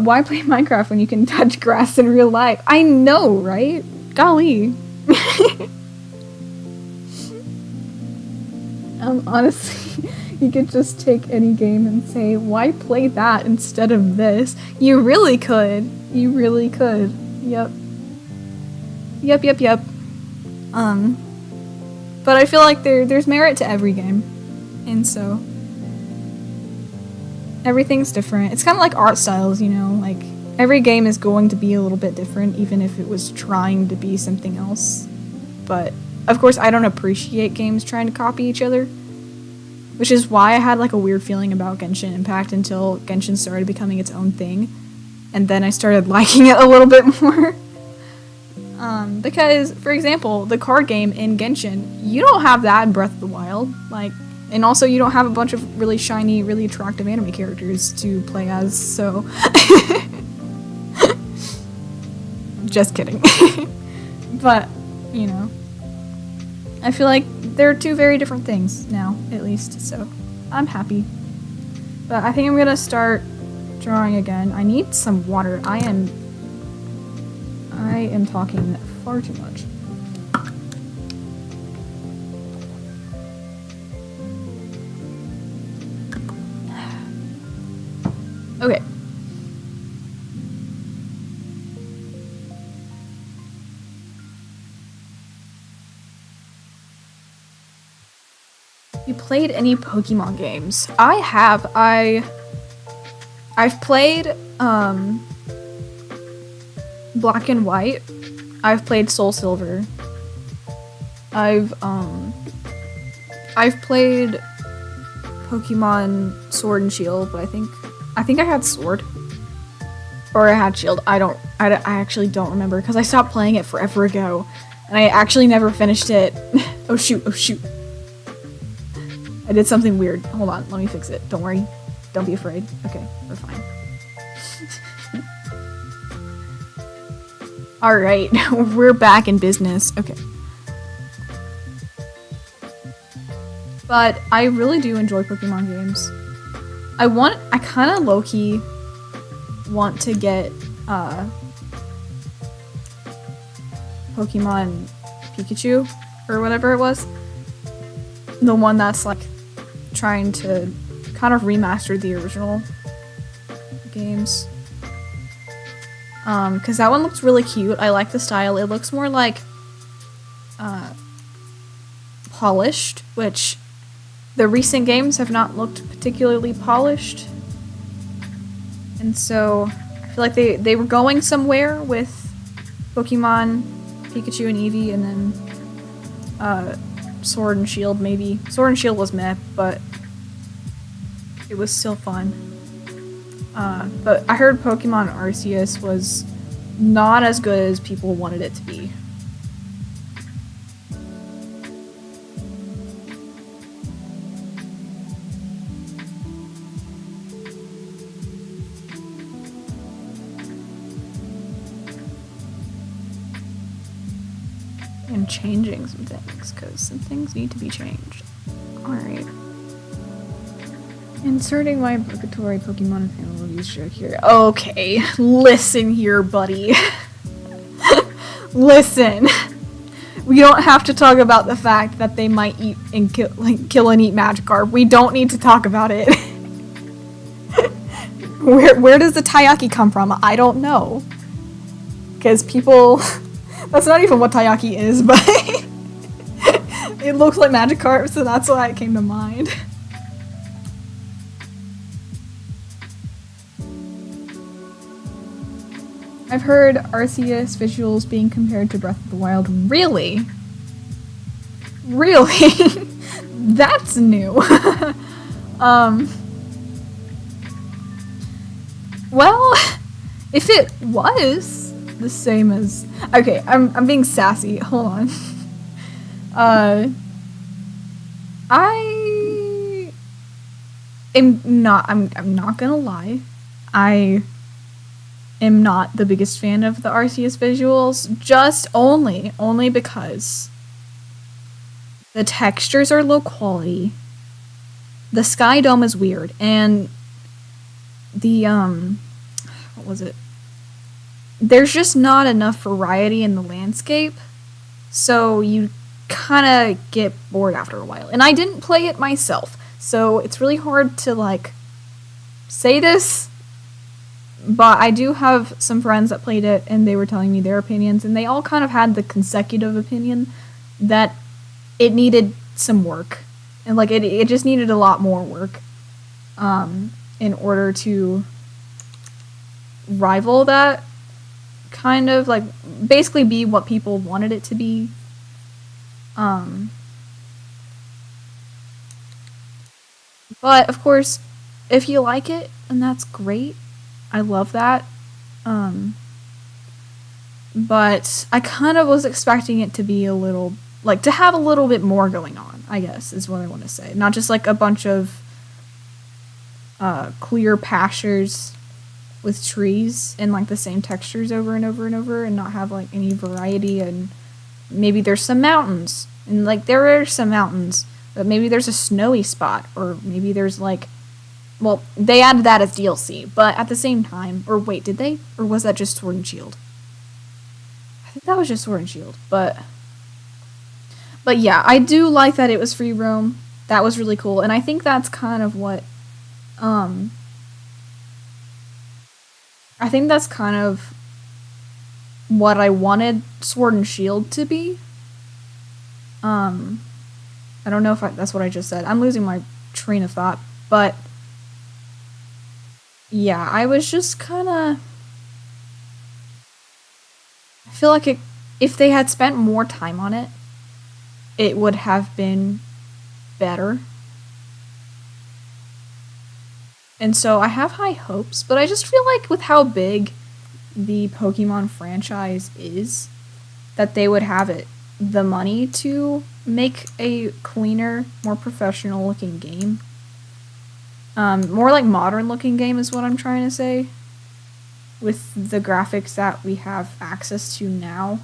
why play Minecraft when you can touch grass in real life? I know, right? Golly. Honestly, you could just take any game and say, why play that instead of this? You really could. You really could. Yep. Yep. But I feel like there's merit to every game. And so everything's different. It's kind of like art styles, you know? Like, every game is going to be a little bit different, even if it was trying to be something else. But of course, I don't appreciate games trying to copy each other, which is why I had like a weird feeling about Genshin Impact until Genshin started becoming its own thing, and then I started liking it a little bit more. Because, for example, the card game in Genshin, you don't have that in Breath of the Wild, like, and also you don't have a bunch of really shiny, really attractive anime characters to play as, so just kidding. But, you know, I feel like they're two very different things now, at least, so I'm happy. But I think I'm gonna start drawing again. I need some water. I am talking far too much. Okay. You played any Pokemon games? I have. I've played Black and White. I've played Soul Silver. I've played Pokemon Sword and Shield, but I think I had Sword. Or I had Shield. I actually don't remember, because I stopped playing it forever ago. And I actually never finished it. Oh shoot. I did something weird. Hold on, let me fix it. Don't worry. Don't be afraid. Okay, we're fine. Alright, we're back in business. Okay. But I really do enjoy Pokemon games. I kind of low-key want to get Pokemon Pikachu, or whatever it was. The one that's like trying to kind of remaster the original games. Because that one looks really cute. I like the style. It looks more like polished, which the recent games have not looked particularly polished. And so I feel like they were going somewhere with Pokemon Pikachu and Eevee, and then Sword and Shield, maybe. Sword and Shield was meh, but it was still fun. But I heard Pokemon Arceus was not as good as people wanted it to be. And changing some things, because some things need to be changed. Alright. Inserting my obligatory Pokemon abilities joke here. Okay, listen here, buddy. Listen. We don't have to talk about the fact that they might eat and kill and eat Magikarp. We don't need to talk about it. Where does the Taiyaki come from? I don't know. Because people... That's not even what taiyaki is, but... it looks like Magikarp, so that's why it came to mind. I've heard Arceus visuals being compared to Breath of the Wild. Really? Really? That's new. Well, if it was the same as... Okay, I'm being sassy. Hold on. I am not... I'm not gonna lie. I am not the biggest fan of the Arceus visuals. Just only because the textures are low quality. The Sky Dome is weird, and the, what was it? There's just not enough variety in the landscape, so you kind of get bored after a while. And I didn't play it myself, so it's really hard to, like, say this, but I do have some friends that played it, and they were telling me their opinions, and they all kind of had the consecutive opinion that it needed some work. And, like, it just needed a lot more work, in order to rival that, kind of, like, basically be what people wanted it to be. But, of course, if you like it, then that's great. I love that. But I kind of was expecting it to be a little, like, to have a little bit more going on, I guess, is what I want to say. Not just, like, a bunch of clear pastures with trees and, like, the same textures over and over and over, and not have, like, any variety. And maybe there's some mountains, and, like, there are some mountains, but maybe there's a snowy spot, or maybe there's, like, well, they added that as DLC, but at the same time, or wait, did they? Or was that just Sword and Shield? I think that was just Sword and Shield, but yeah, I do like that it was free roam. That was really cool, and I think that's kind of what, I think that's kind of what I wanted Sword and Shield to be. I don't know if that's what I just said. I'm losing my train of thought, but yeah, I was just kind of... I feel like if they had spent more time on it, it would have been better. And so I have high hopes, but I just feel like with how big the Pokemon franchise is, that they would have the money to make a cleaner, more professional looking game. More like modern looking game is what I'm trying to say. With the graphics that we have access to now.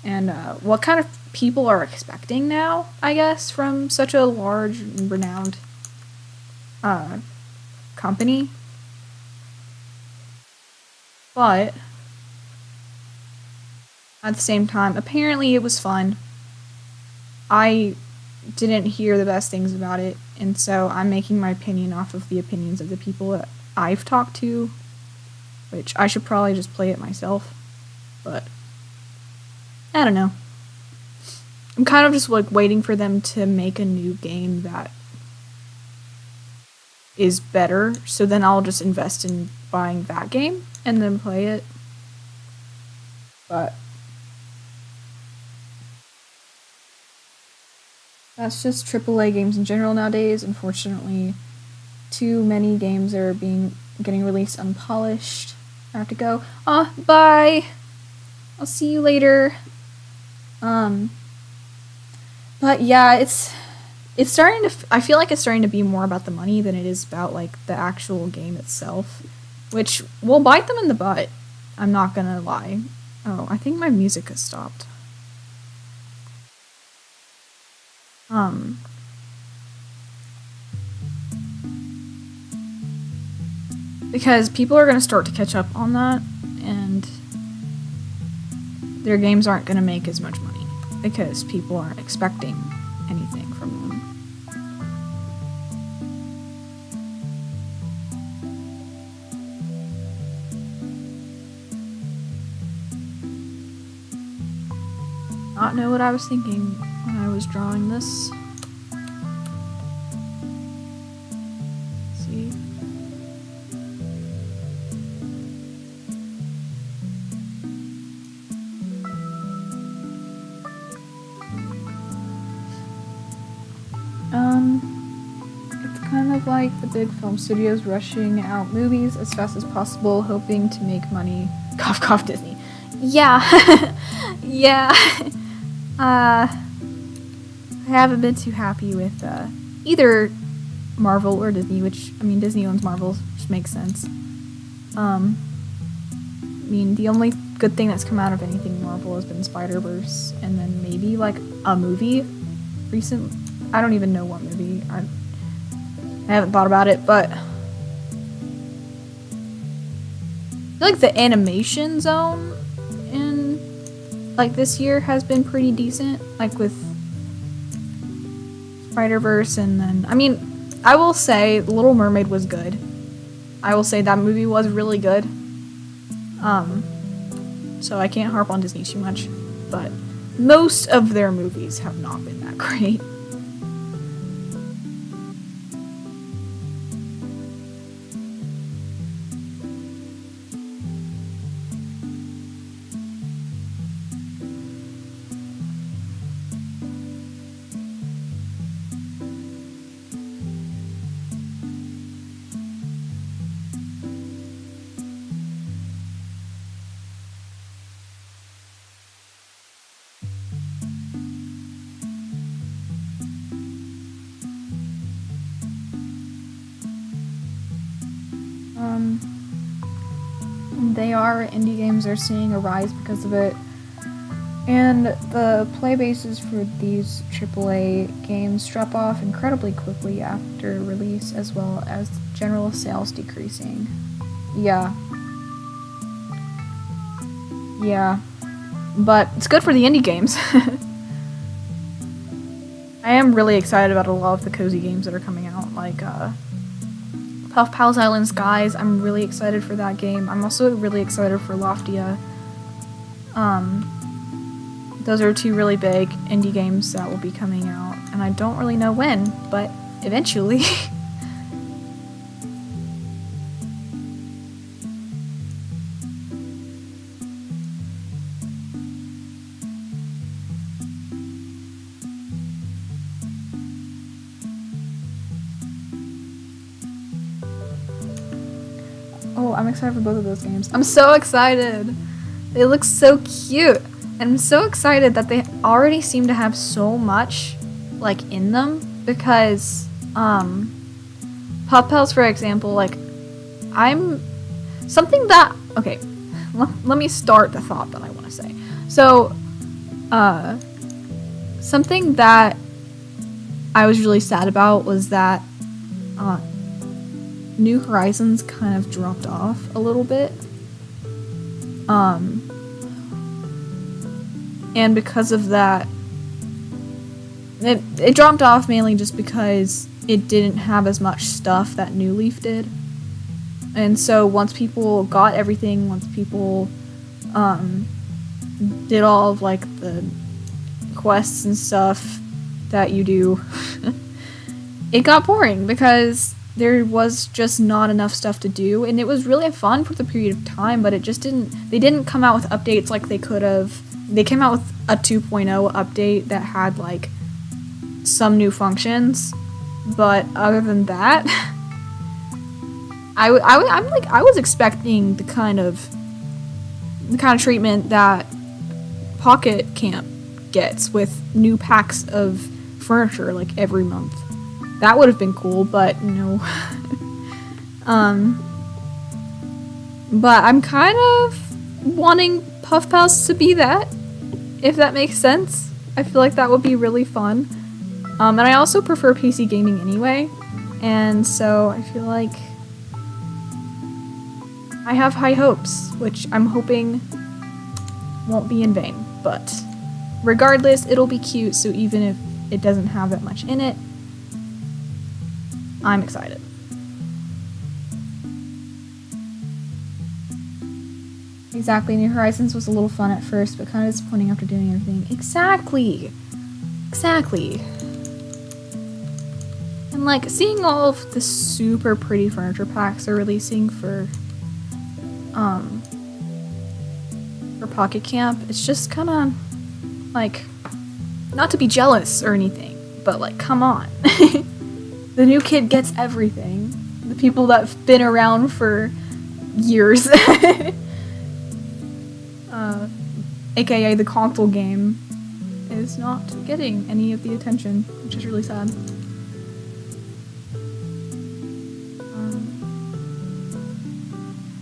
And what kind of people are expecting now, I guess, from such a large and renowned company. But at the same time, apparently it was fun. I didn't hear the best things about it, and so I'm making my opinion off of the opinions of the people that I've talked to, which I should probably just play it myself, but I don't know. I'm kind of just like waiting for them to make a new game that is better, so then I'll just invest in buying that game and then play it. But that's just AAA games in general nowadays. Unfortunately, too many games are getting released unpolished. I have to go. Bye! I'll see you later. But yeah, it's starting to... I feel like it's starting to be more about the money than it is about, like, the actual game itself. Which will bite them in the butt. I'm not gonna lie. Oh, I think my music has stopped. Because people are gonna start to catch up on that, and their games aren't gonna make as much money because people aren't expecting anything from them. what I was thinking when I was drawing this. Let's see. It's kind of like the big film studios rushing out movies as fast as possible, hoping to make money. Cough, cough, Disney. Yeah. Yeah. I haven't been too happy with either Marvel or Disney, which, I mean, Disney owns Marvel, which makes sense. I mean, the only good thing that's come out of anything Marvel has been Spider-Verse, and then maybe, like, a movie recent. I don't even know what movie. I haven't thought about it, but I feel like the animation zone in, like, this year has been pretty decent, like, with Spider-Verse, and then, I mean, I will say Little Mermaid was good. I will say that movie was really good. So I can't harp on Disney too much, but most of their movies have not been that great. Indie games are seeing a rise because of it, and the play bases for these AAA games drop off incredibly quickly after release, as well as general sales decreasing. Yeah, but it's good for the indie games. I am really excited about a lot of the cozy games that are coming out, like Puff Pals Island Skies. I'm really excited for that game. I'm also really excited for Loftia. Those are two really big indie games that will be coming out, and I don't really know when, but eventually. Oh, I'm excited for both of those games. I'm so excited! They look so cute! And I'm so excited that they already seem to have so much, like, in them, because, Puff Pals, for example, like, okay, let me start the thought that I want to say. So, something that I was really sad about was that, New Horizons kind of dropped off a little bit. And because of that, it dropped off mainly just because it didn't have as much stuff that New Leaf did. And so once people got everything, once people did all of, like, the quests and stuff that you do, it got boring because there was just not enough stuff to do, and it was really fun for the period of time, but they didn't come out with updates like they could have. They came out with a 2.0 update that had, like, some new functions, but other than that, I was expecting the kind of treatment that Pocket Camp gets with new packs of furniture, like, every month. That would have been cool, but no. But I'm kind of wanting Puff Pals to be that, if that makes sense. I feel like that would be really fun. And I also prefer PC gaming anyway, and so I feel like I have high hopes, which I'm hoping won't be in vain. But regardless, it'll be cute, so even if it doesn't have that much in it, I'm excited. Exactly, New Horizons was a little fun at first, but kind of disappointing after doing everything. Exactly! Exactly. And like, seeing all of the super pretty furniture packs they're releasing for Pocket Camp, it's just kind of, like, not to be jealous or anything, but like, come on. The new kid gets everything. The people that've been around for years. AKA the console game is not getting any of the attention, which is really sad.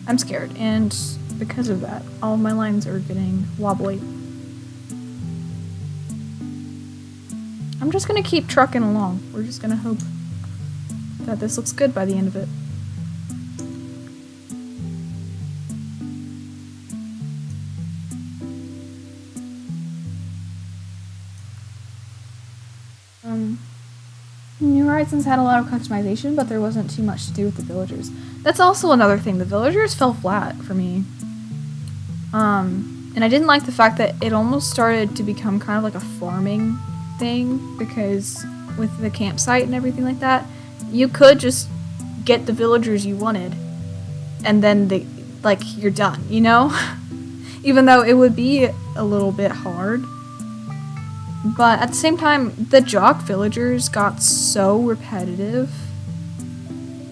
I'm scared, and because of that, all of my lines are getting wobbly. I'm just gonna keep trucking along. We're just gonna hope that this looks good by the end of it. New Horizons had a lot of customization, but there wasn't too much to do with the villagers. That's also another thing. The villagers fell flat for me. And I didn't like the fact that it almost started to become kind of like a farming thing, because with the campsite and everything like that, you could just get the villagers you wanted, and then you're done, you know? Even though it would be a little bit hard. But at the same time, the jock villagers got so repetitive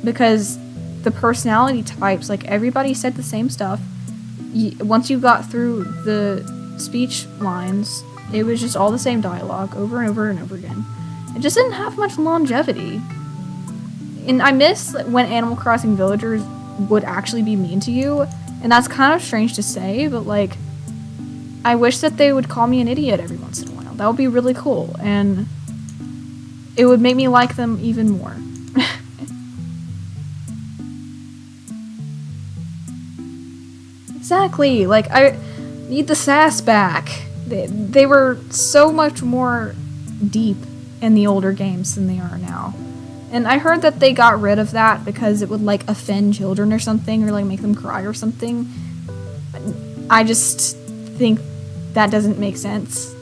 because the personality types, like, everybody said the same stuff. Once you got through the speech lines, it was just all the same dialogue over and over and over again. It just didn't have much longevity. And I miss when Animal Crossing villagers would actually be mean to you, and that's kind of strange to say, but like, I wish that they would call me an idiot every once in a while. That would be really cool, and it would make me like them even more. Exactly, like, I need the sass back. They were so much more deep in the older games than they are now. And I heard that they got rid of that because it would, like, offend children or something, or, like, make them cry or something. I just think that doesn't make sense,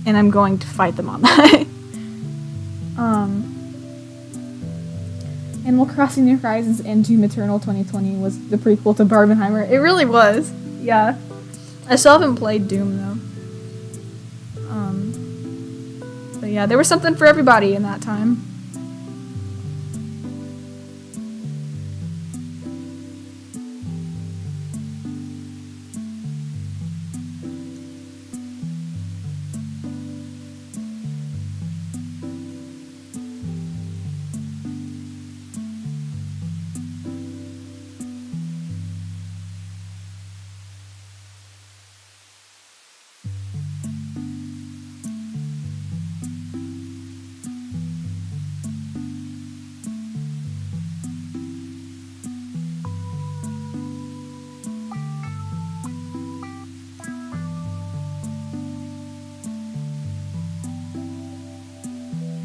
and I'm going to fight them on that. Animal Crossing New Horizons and Doom Eternal 2020 was the prequel to Barbenheimer. It really was, yeah. I still haven't played Doom, though. But yeah, there was something for everybody in that time.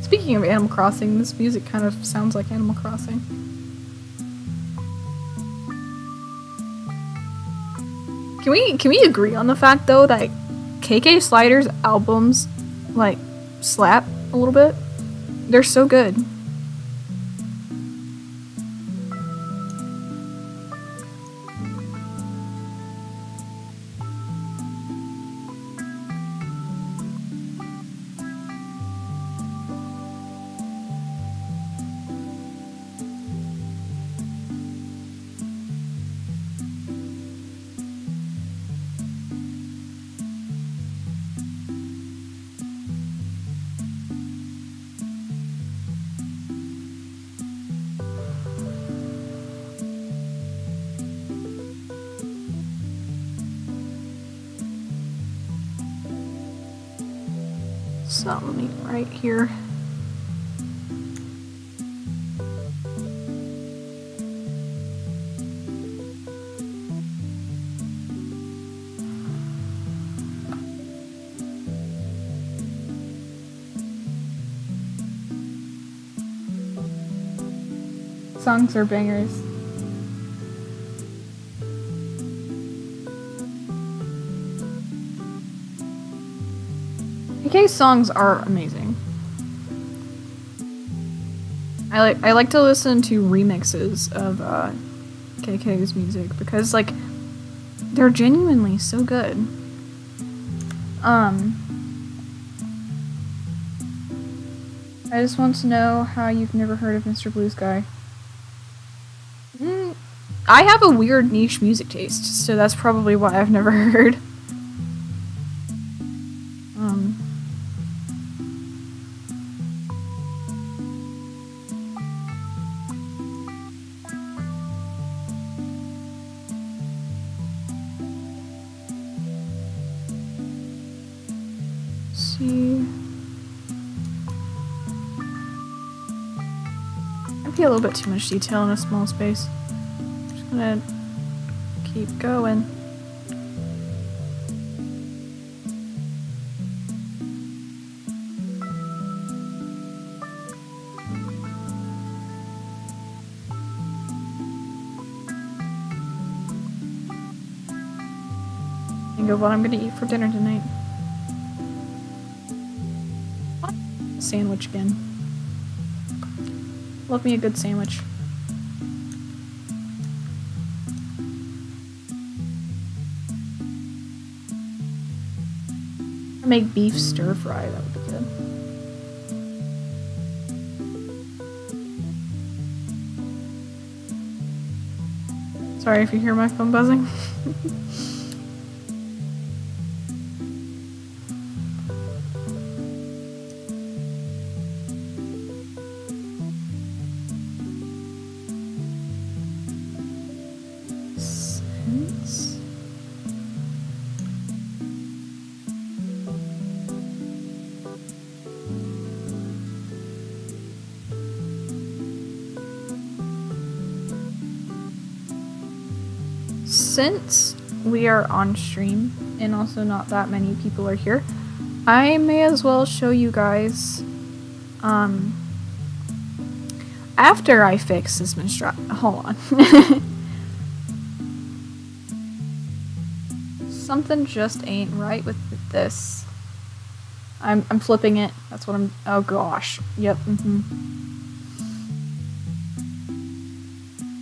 Speaking of Animal Crossing, this music kind of sounds like Animal Crossing. Can we agree on the fact, though, that KK Slider's albums, like, slap a little bit? They're so good. So let me right here. Songs are bangers. KK's songs are amazing. I like to listen to remixes of KK's music because like they're genuinely so good. I just want to know how you've never heard of Mr. Blue Sky. I have a weird niche music taste, so that's probably why I've never heard. See. Might be a little bit too much detail in a small space. I'm just gonna keep going. Think of what I'm gonna eat for dinner tonight. Sandwich again. Love me a good sandwich. Or make beef stir fry, that would be good. Sorry if you hear my phone buzzing. Since we are on stream and also not that many people are here, I may as well show you guys after I fix this hold on. Something just ain't right with this. I'm flipping it. That's what I'm. Oh gosh. Yep.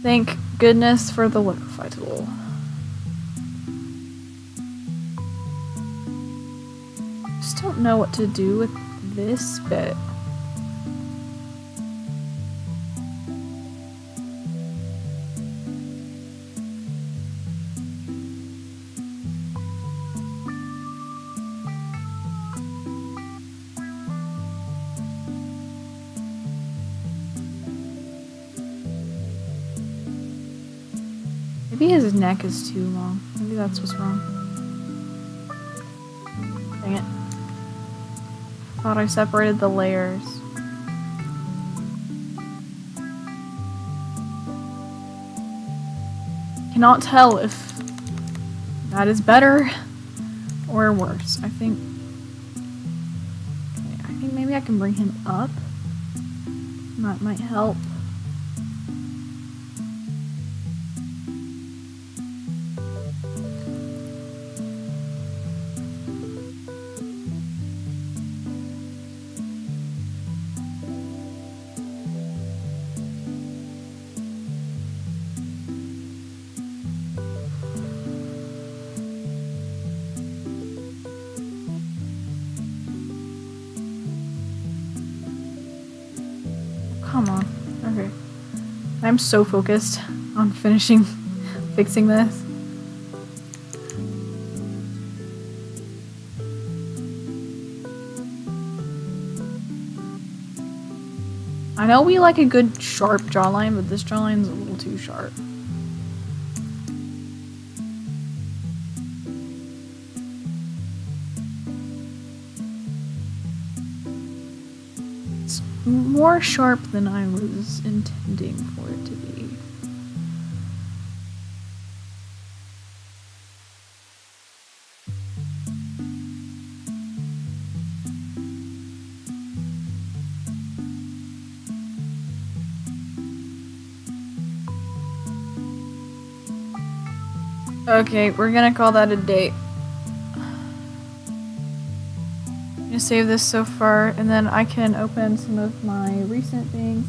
Thank goodness for the liquefy tool. Just don't know what to do with this bit. Maybe his neck is too long. Maybe that's what's wrong. Dang it. Thought I separated the layers. Cannot tell if that is better or worse. I think maybe I can bring him up. That might help. Come on. Okay. I'm so focused on fixing this. I know we like a good sharp jawline, but this jawline's a little too sharp. More sharp than I was intending for it to be. Okay, we're gonna call that a date. I'm gonna to save this so far, and then I can open some of my recent things.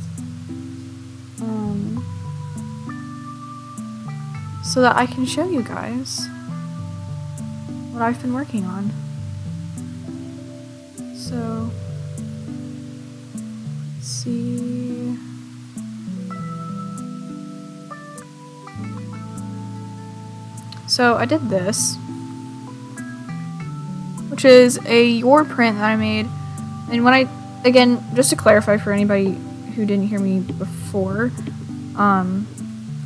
So that I can show you guys what I've been working on. So, let's see. So I did this, which is a your print that I made. And when again, just to clarify for anybody who didn't hear me before,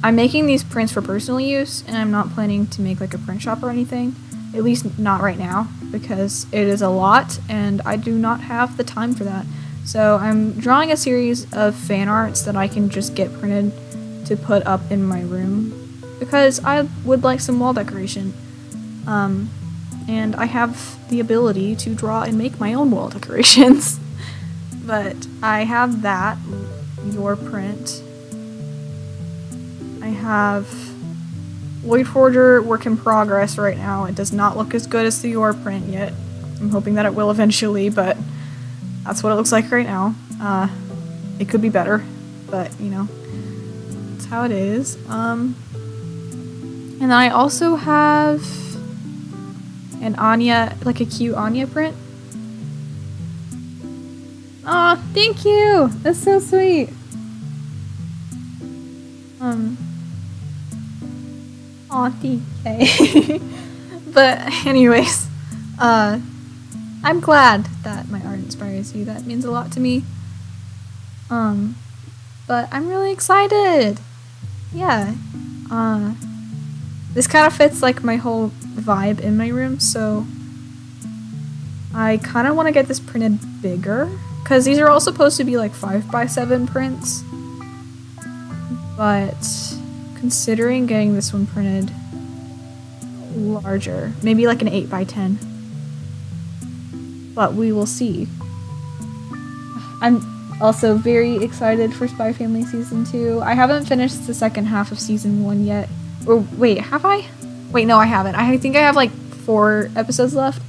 I'm making these prints for personal use, and I'm not planning to make like a print shop or anything, at least not right now, because it is a lot and I do not have the time for that. So I'm drawing a series of fan arts that I can just get printed to put up in my room, because I would like some wall decoration. And I have the ability to draw and make my own wall decorations. But I have that, your print. I have Void Forger work in progress right now. It does not look as good as the your print yet. I'm hoping that it will eventually, but that's what it looks like right now. It could be better, but you know, that's how it is. And then I also have an Anya, like a cute Anya print. Aw, thank you! That's so sweet. Aw, TK. But anyways, I'm glad that my art inspires you. That means a lot to me. But I'm really excited. Yeah. This kind of fits like my whole vibe in my room, so I kind of want to get this printed bigger, because these are all supposed to be like 5x7 prints, but considering getting this one printed larger, maybe like an 8x10, but we will see. I'm also very excited for Spy Family Season 2. I haven't finished the second half of Season 1 yet. Or wait, have I? Wait, no, I haven't. I think I have like 4 episodes left.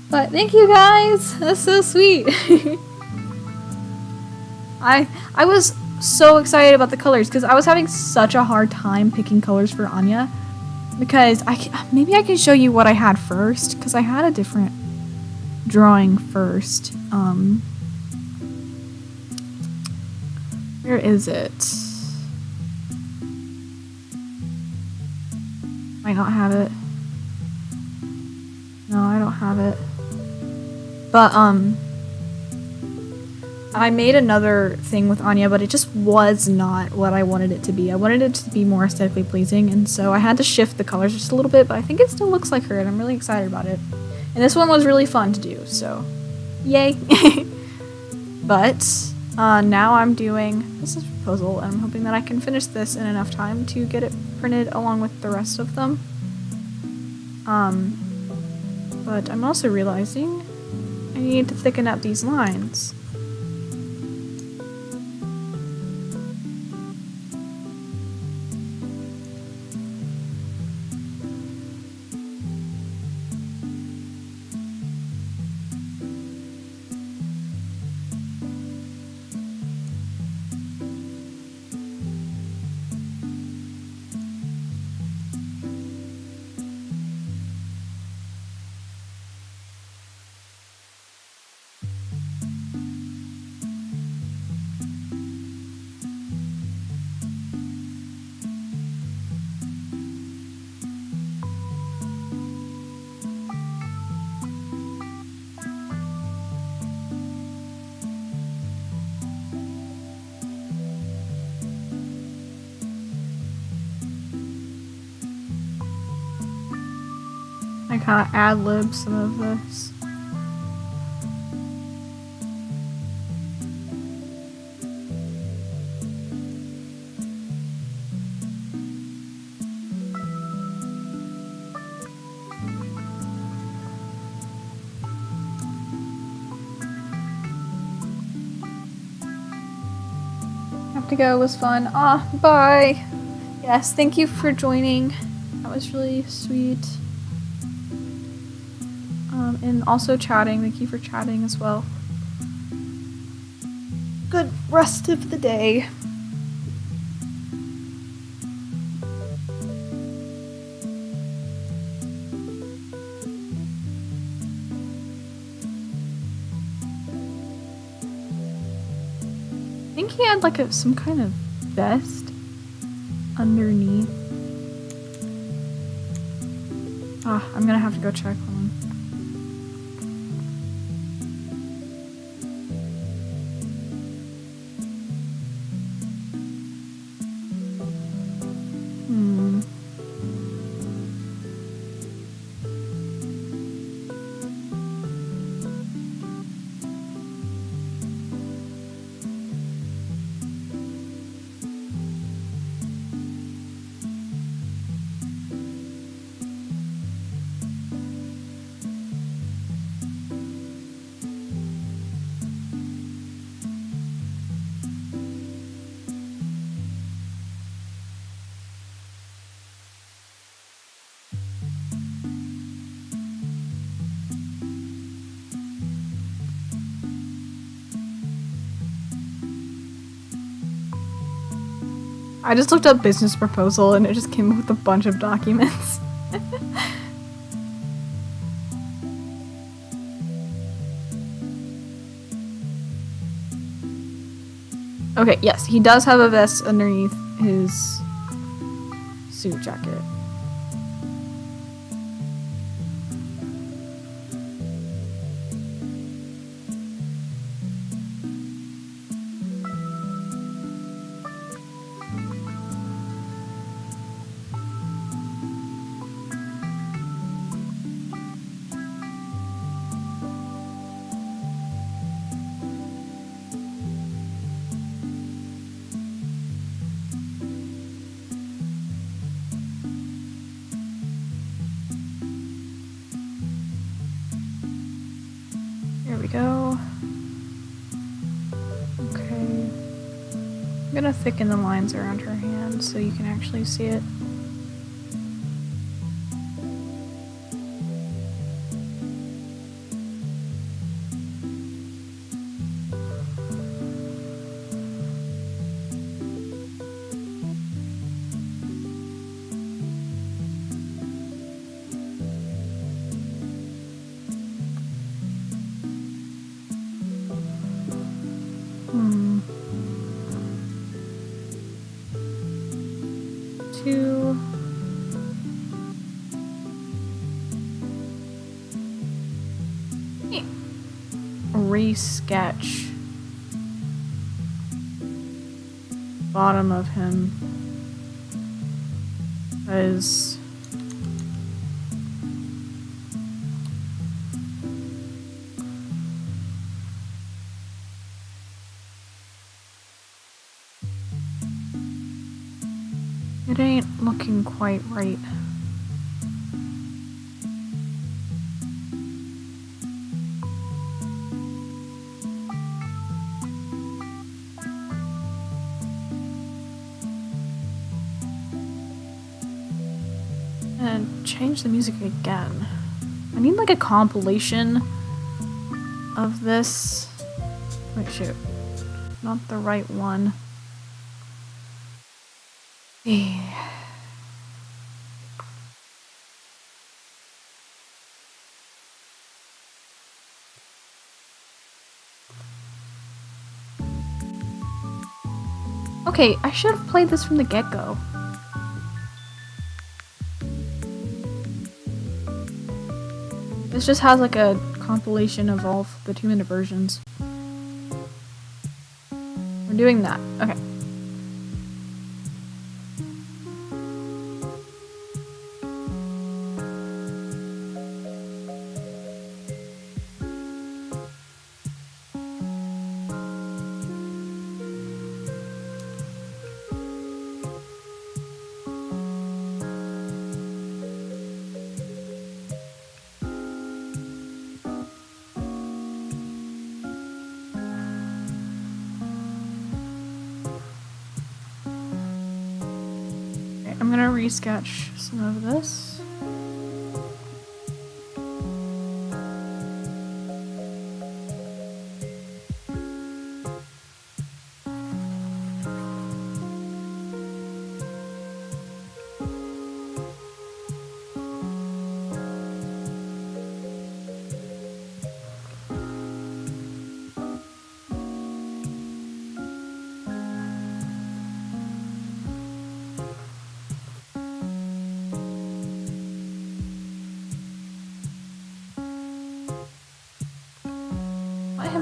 But thank you guys. That's so sweet. I was so excited about the colors because I was having such a hard time picking colors for Anya, because maybe I can show you what I had first, because I had a different drawing first. Where is it? Might not have it. No, I don't have it. But, I made another thing with Anya, but it just was not what I wanted it to be. I wanted it to be more aesthetically pleasing, and so I had to shift the colors just a little bit, but I think it still looks like her, and I'm really excited about it. And this one was really fun to do, so yay! But, now I'm doing this proposal, and I'm hoping that I can finish this in enough time to get it printed along with the rest of them. But I'm also realizing I need to thicken up these lines. I kind of ad-lib some of this. Have to go, it was fun. Ah, bye! Yes, thank you for joining. That was really sweet. And also chatting. Thank you for chatting as well. Good rest of the day. I think he had like some kind of vest underneath. Ah, I'm gonna have to go check on him. I just looked up business proposal and it just came up with a bunch of documents. Okay, yes, he does have a vest underneath his suit jacket. There we go. Okay. I'm gonna thicken the lines around her hand so you can actually see it. Two. Re-sketch bottom of him as it ain't looking quite right. And change the music again. I need like a compilation of this. Wait, shoot. Not the right one. Okay, I should have played this from the get-go. This just has like a compilation of all the 2-minute versions. We're doing that. Okay. I'm gonna resketch some of this.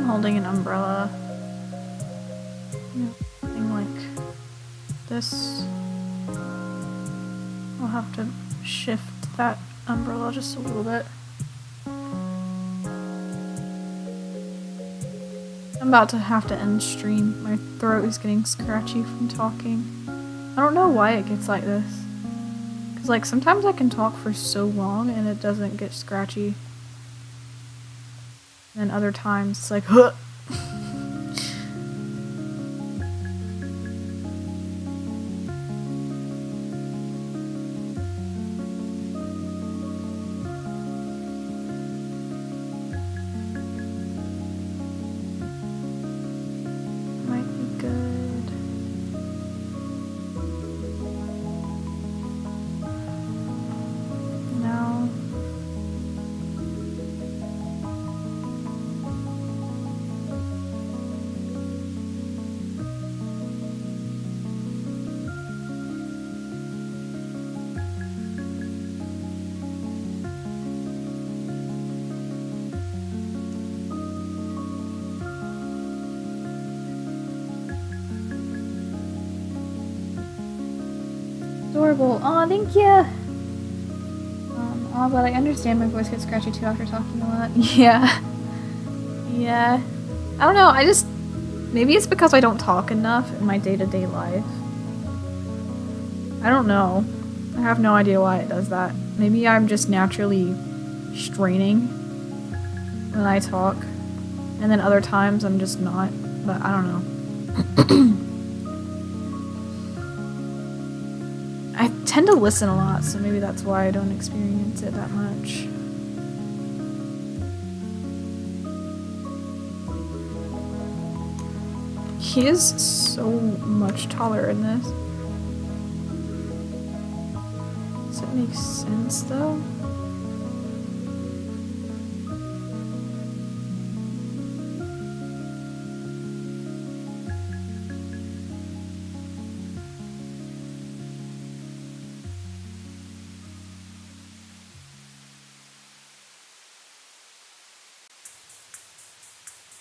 I'm holding an umbrella. Something like this. I'll have to shift that umbrella just a little bit. I'm about to have to end stream. My throat is getting scratchy from talking. I don't know why it gets like this. Cause like sometimes I can talk for so long and it doesn't get scratchy. And then other times it's like, huh. Adorable. Aw, thank you! But I understand my voice gets scratchy too after talking a lot. Yeah. Yeah. I don't know, maybe it's because I don't talk enough in my day-to-day life. I don't know. I have no idea why it does that. Maybe I'm just naturally straining when I talk. And then other times I'm just not. But I don't know. I tend to listen a lot, so maybe that's why I don't experience it that much. He is so much taller in this. Does it make sense though?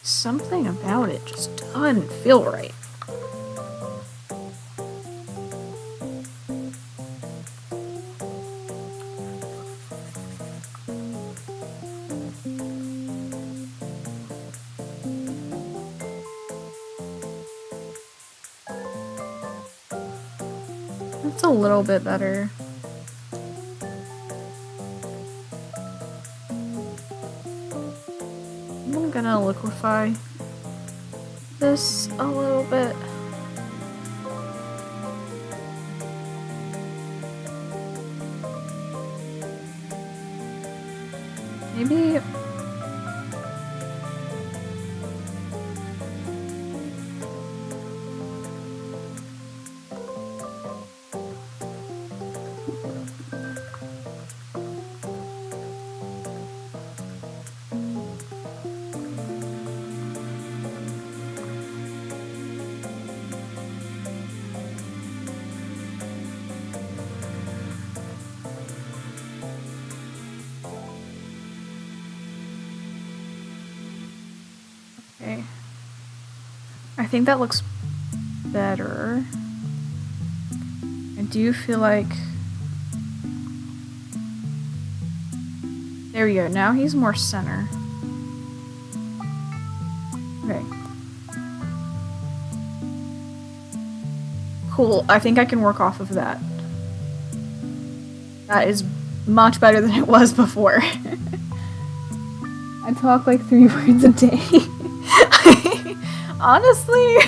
Something about it just doesn't feel right. That's a little bit better. I'm gonna liquefy this a little bit. Maybe okay. I think that looks better. I do feel like... There we go. Now he's more center. Okay. Cool. I think I can work off of that. That is much better than it was before. I talk like 3 words a day. Honestly,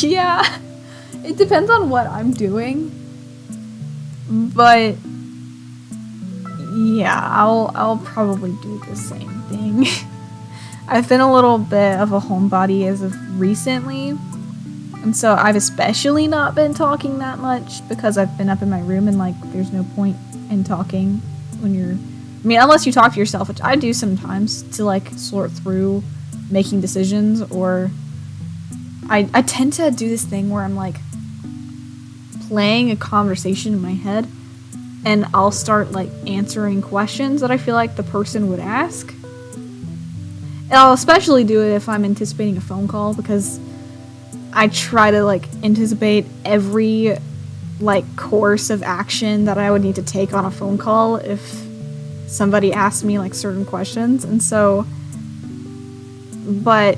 yeah, it depends on what I'm doing, but yeah, I'll probably do the same thing. I've been a little bit of a homebody as of recently, and so I've especially not been talking that much because I've been up in my room and like there's no point in talking when you're, I mean, unless you talk to yourself, which I do sometimes to like sort through making decisions, or I tend to do this thing where I'm like playing a conversation in my head and I'll start like answering questions that I feel like the person would ask, And I'll especially do it if I'm anticipating a phone call, because I try to like anticipate every like course of action that I would need to take on a phone call if somebody asked me like certain questions. And so, but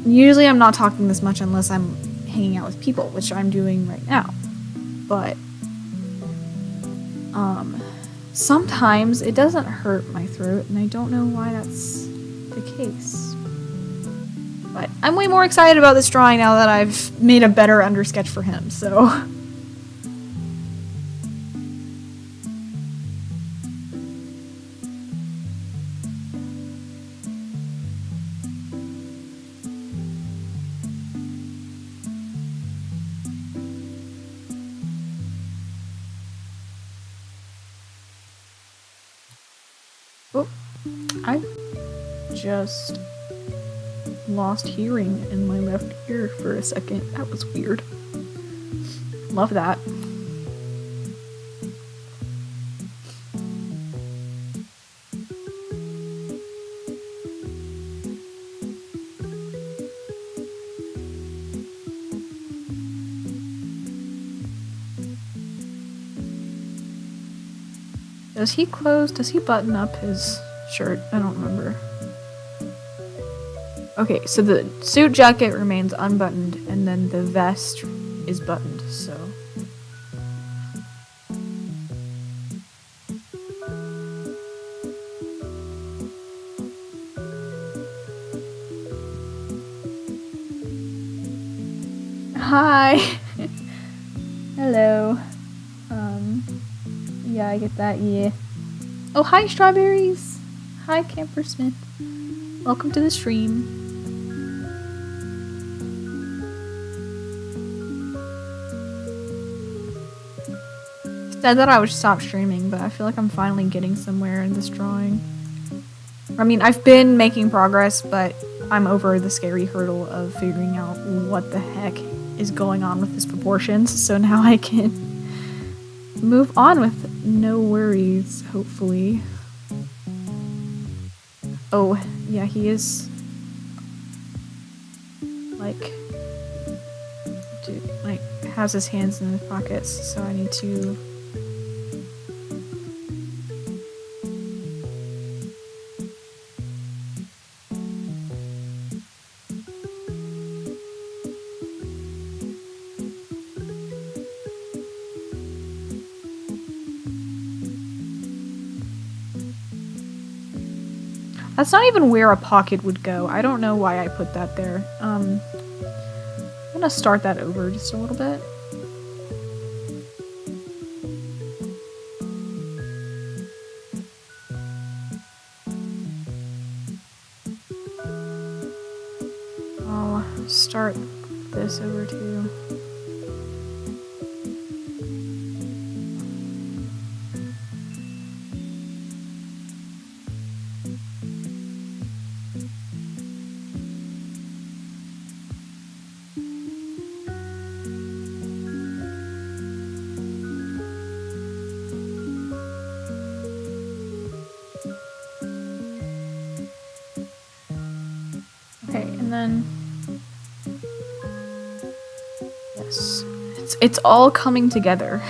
usually I'm not talking this much unless I'm hanging out with people, which I'm doing right now. But sometimes it doesn't hurt my throat, and I don't know why that's the case. But I'm way more excited about this drawing now that I've made a better undersketch for him, so... Oh, I just lost hearing in my left ear for a second. That was weird. Love that. Does he button up his shirt? I don't remember. Okay, so the suit jacket remains unbuttoned, and then the vest is buttoned, so... Hi! Hello. Yeah, I get that, yeah. Oh, hi, Strawberries! Hi, Camper Smith. Welcome to the stream. Said that I would stop streaming, but I feel like I'm finally getting somewhere in this drawing. I mean, I've been making progress, but I'm over the scary hurdle of figuring out what the heck is going on with his proportions, so now I can move on with no worries, hopefully. Oh, yeah, he is like has his hands in his pockets, so I need to That's not even where a pocket would go. I don't know why I put that there. I'm gonna start that over just a little bit. I'll start this over too. It's all coming together.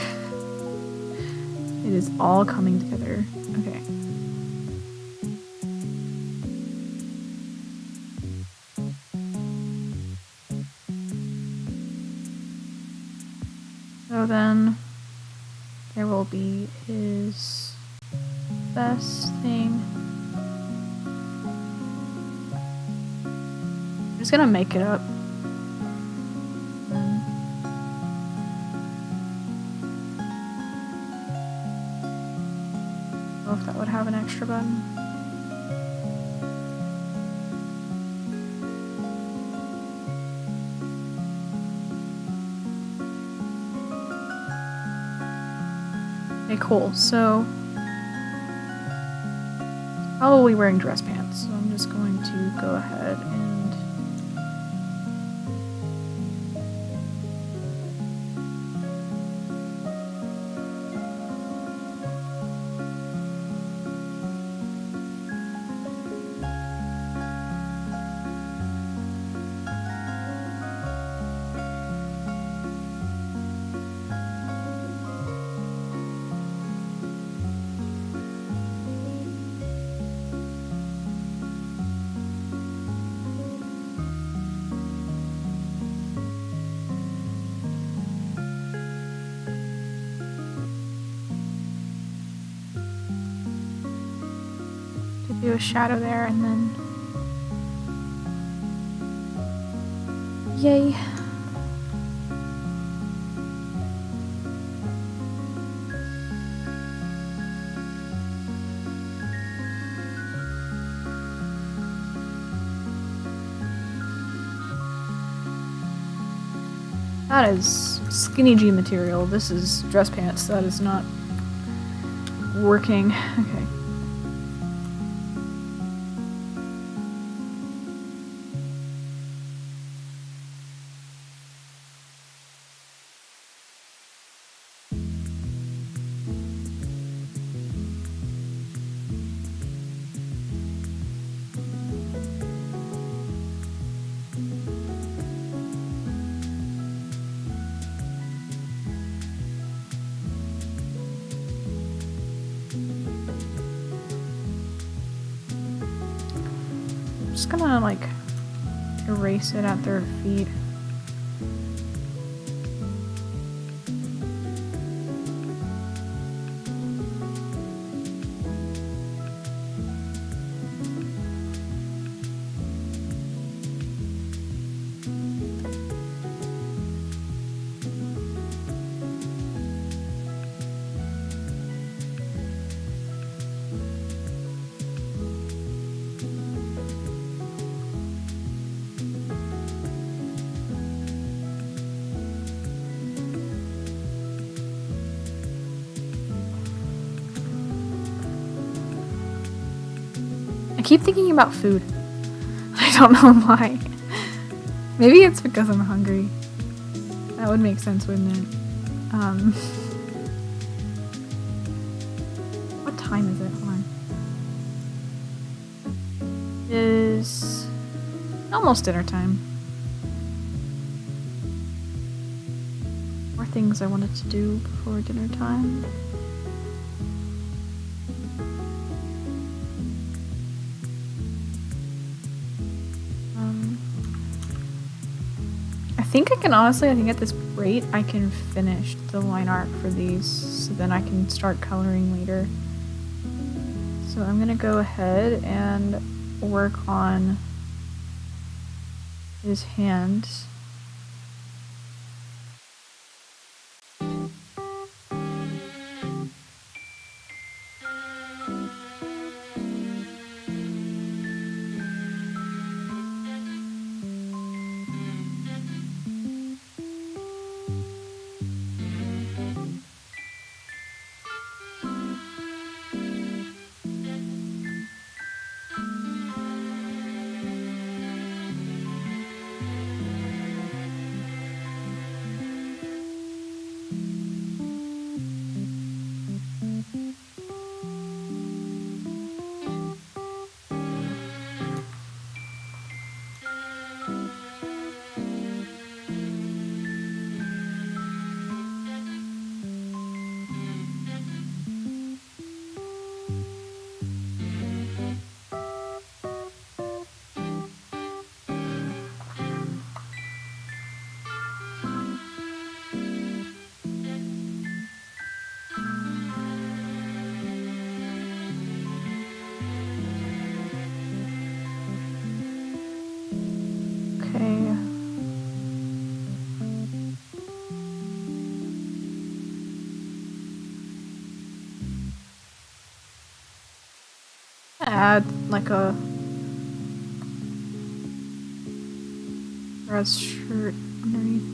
It is all coming together. Okay. So then there will be his best thing. I'm just gonna make it up. If that would have an extra button. Okay, cool. So probably wearing dress pants. So I'm just going to go ahead and do a shadow there and then... Yay. That is skinny jean material. This is dress pants. That is not working. Okay. Just gonna like erase it at their feet. I keep thinking about food. I don't know why. Maybe it's because I'm hungry. That would make sense, wouldn't it? What time is it? Hold on. It is almost dinner time. More things I wanted to do before dinner time. I think I can honestly, I think at this rate I can finish the line art for these, so then I can start coloring later. So I'm gonna go ahead and work on his hands. Add like a red shirt underneath.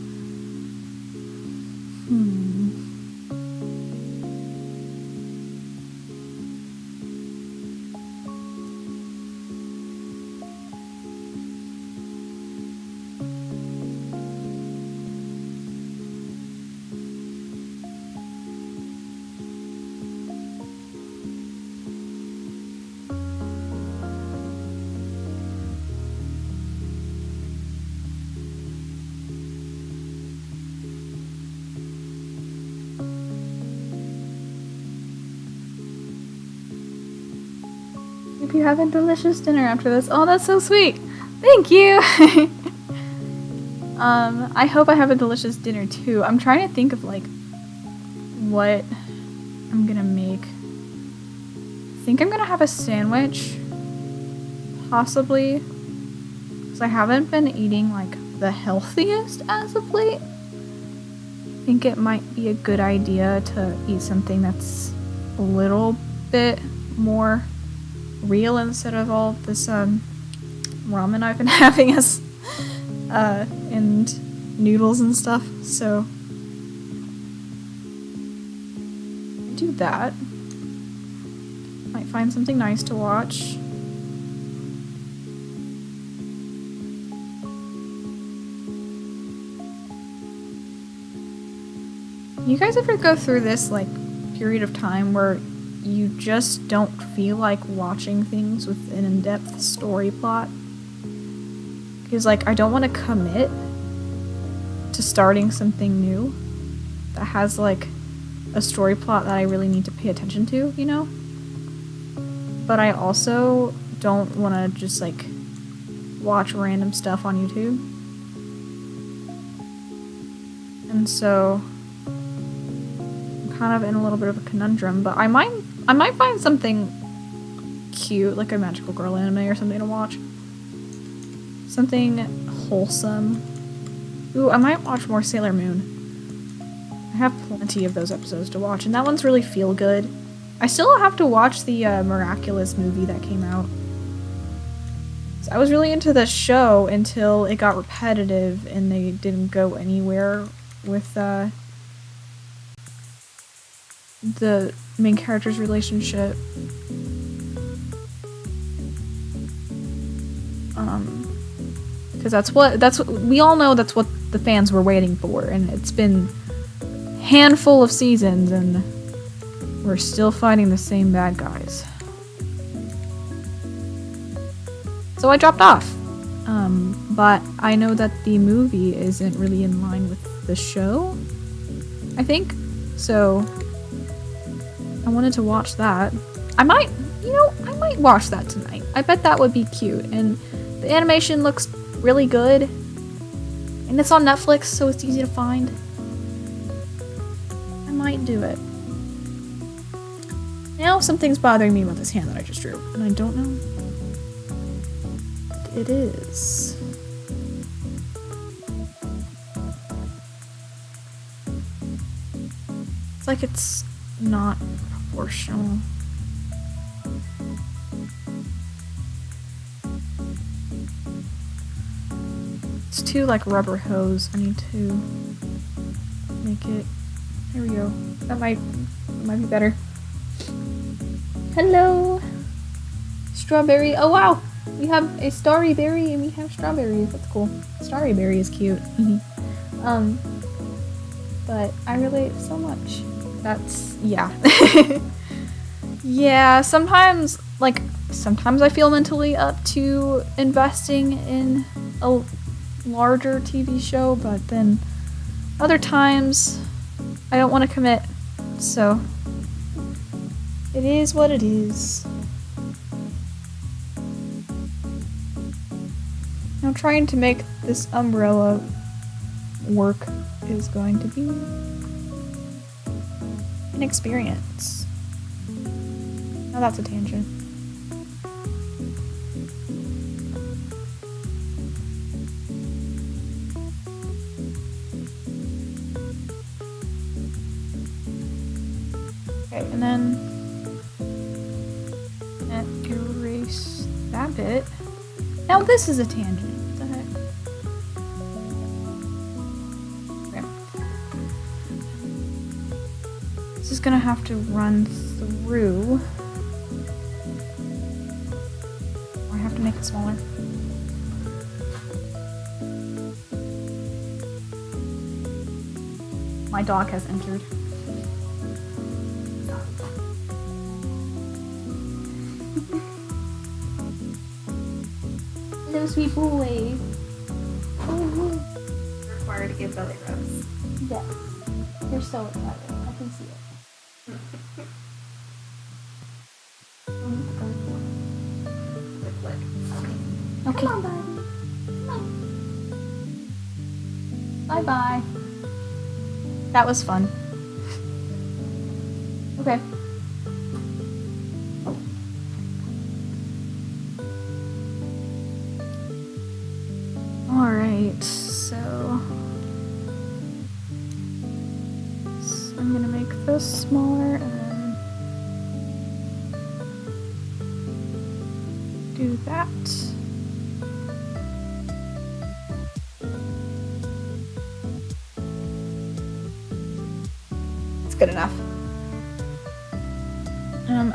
Hope you have a delicious dinner after this. Oh, that's so sweet. Thank you. I hope I have a delicious dinner too. I'm trying to think of like what I'm gonna make. I think I'm gonna have a sandwich possibly, because I haven't been eating like the healthiest as of late. I think it might be a good idea to eat something that's a little bit more real instead of all this ramen I've been having as and noodles and stuff. So do that. Might find something nice to watch. You guys ever go through this like period of time where you just don't feel like watching things with an in-depth story plot? Because like I don't want to commit to starting something new that has like a story plot that I really need to pay attention to, you know? But I also don't want to just like watch random stuff on YouTube. And so I'm kind of in a little bit of a conundrum, but I might find something cute, like a magical girl anime or something to watch. Something wholesome. Ooh, I might watch more Sailor Moon. I have plenty of those episodes to watch, and that one's really feel good. I still have to watch the Miraculous movie that came out. So I was really into the show until it got repetitive and they didn't go anywhere with the main character's relationship. Because that's what we all know, that's what the fans were waiting for, and it's been a handful of seasons and we're still fighting the same bad guys. So I dropped off. But I know that the movie isn't really in line with the show, I think. So I wanted to watch that. I might watch that tonight. I bet that would be cute. And the animation looks really good. And it's on Netflix, so it's easy to find. I might do it. Now something's bothering me about this hand that I just drew, and I don't know what it is. It's like it's not proportional. It's too like rubber hose. I need to make it. There we go. That might be better. Hello! Strawberry. Oh wow! We have a starry berry and we have strawberries. That's cool. Starry berry is cute. But I relate so much. That's, yeah. Yeah, sometimes I feel mentally up to investing in a larger TV show, but then other times I don't want to commit, so it is what it is. Now trying to make this umbrella work is going to be an experience. Now that's a tangent. Okay, and then erase that bit. Now this is a tangent. What the heck? Okay. This is gonna have to run through. Or I have to make it smaller. My dog has entered. Hello, sweet boy. Oh, required to give belly rubs. Yes. You're so excited. I can see it. Okay. Come on, buddy. Come on. Bye-bye. That was fun. Okay. Alright, so I'm gonna make this smaller and then do that. It's good enough.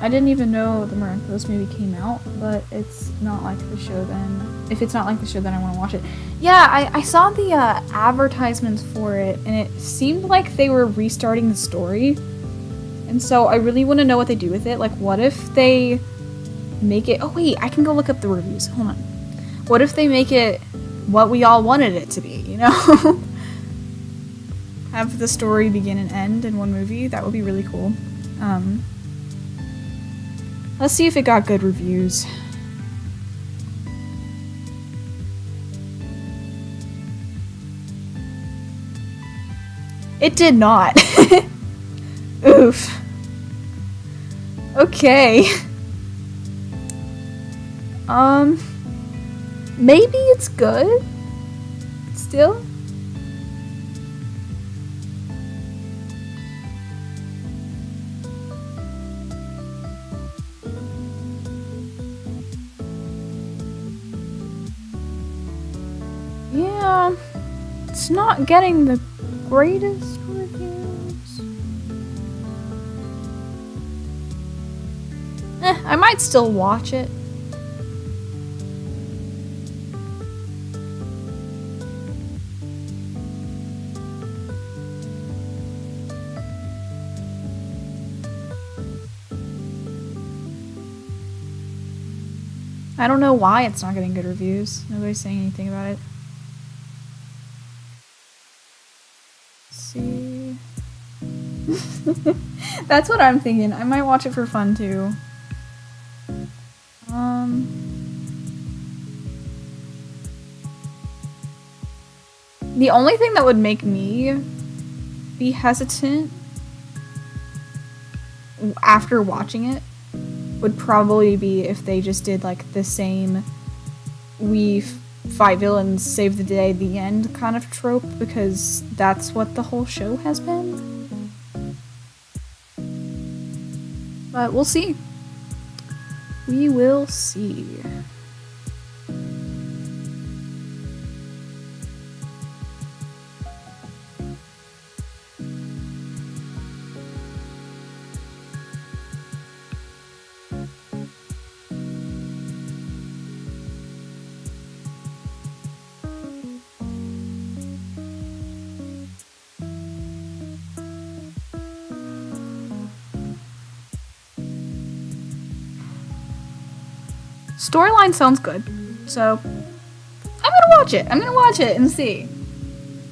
I didn't even know the Miraculous movie came out, but it's not like the show then. If it's not like the show, then I want to watch it. Yeah, I saw the advertisements for it, and it seemed like they were restarting the story. And so I really want to know what they do with it. Like, what if they make it... Oh, wait, I can go look up the reviews. Hold on. What if they make it what we all wanted it to be, you know? Have the story begin and end in one movie. That would be really cool. Let's see if it got good reviews. It did not. Oof. Okay. Maybe it's good? Still? Yeah, it's not getting the greatest reviews. I might still watch it. I don't know why it's not getting good reviews. Nobody's saying anything about it. See. That's what I'm thinking. I might watch it for fun too. The only thing that would make me be hesitant after watching it would probably be if they just did like the same we fight villains, save the day, the end kind of trope, because that's what the whole show has been. But we'll see. We will see. Storyline sounds good, so I'm gonna watch it. I'm gonna watch it and see.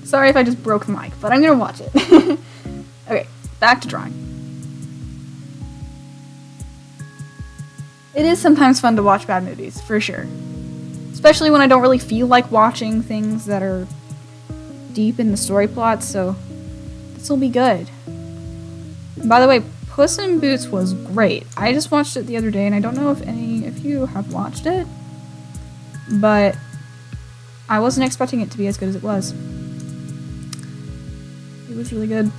Sorry if I just broke the mic, but I'm gonna watch it. Okay, back to drawing. It is sometimes fun to watch bad movies, for sure. Especially when I don't really feel like watching things that are deep in the story plot, so this will be good. And by the way, Puss in Boots was great. I just watched it the other day, and I don't know if any of you have watched it, but I wasn't expecting it to be as good as it was. It was really good.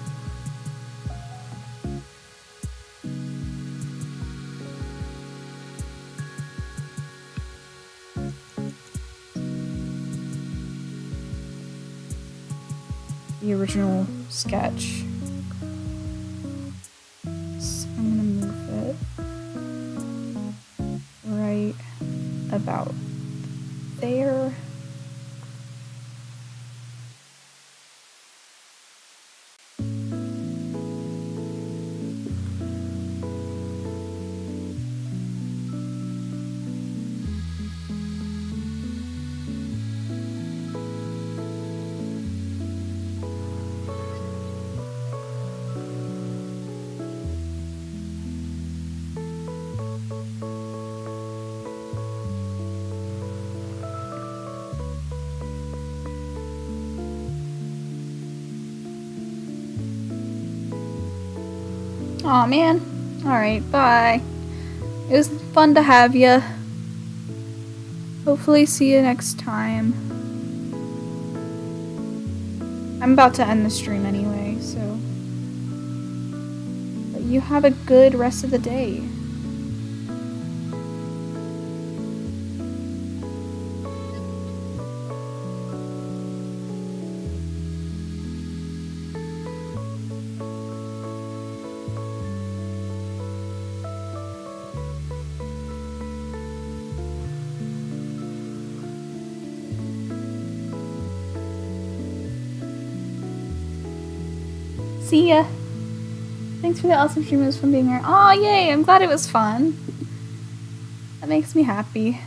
The original sketch. About there. Aw, man. Alright, bye. It was fun to have ya. Hopefully see you next time. I'm about to end the stream anyway, so. But you have a good rest of the day. See ya! Thanks for the awesome streamers from being here. Aw, yay! I'm glad it was fun. That makes me happy.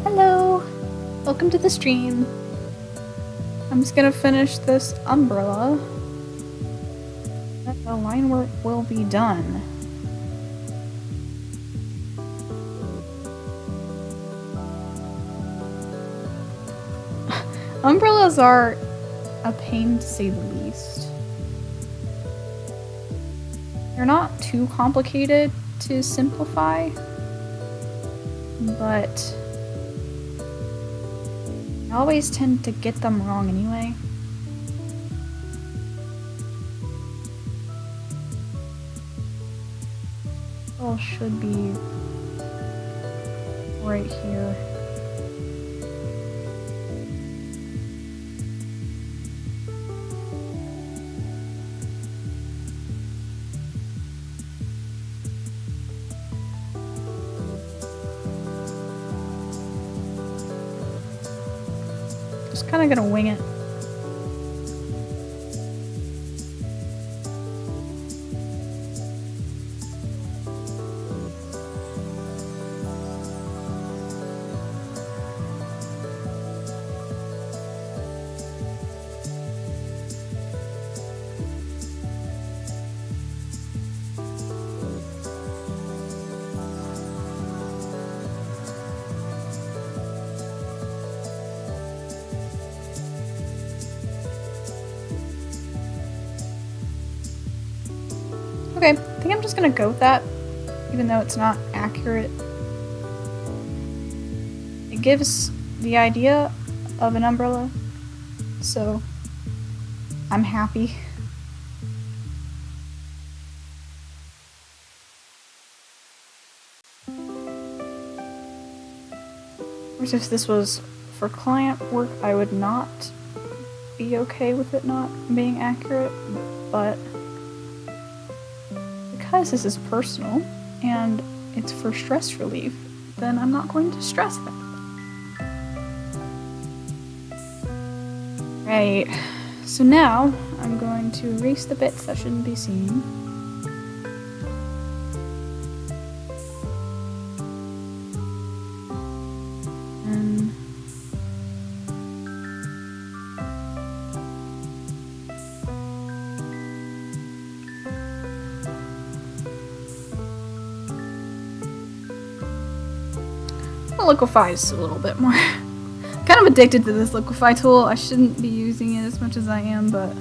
Hello! Welcome to the stream. I'm just gonna finish this umbrella. The line work will be done. Umbrellas are a pain to say the least. They're not too complicated to simplify, but I always tend to get them wrong anyway. All should be right here. Just kind of gonna wing it. Okay, I think I'm just gonna go with that, even though it's not accurate. It gives the idea of an umbrella, so I'm happy. Of course, if this was for client work, I would not be okay with it not being accurate, but because this is personal and it's for stress relief, then I'm not going to stress that. Right, so now I'm going to erase the bits that shouldn't be seen. And liquefies a little bit more. Kind of addicted to this liquefy tool. I shouldn't be using it as much as I am, but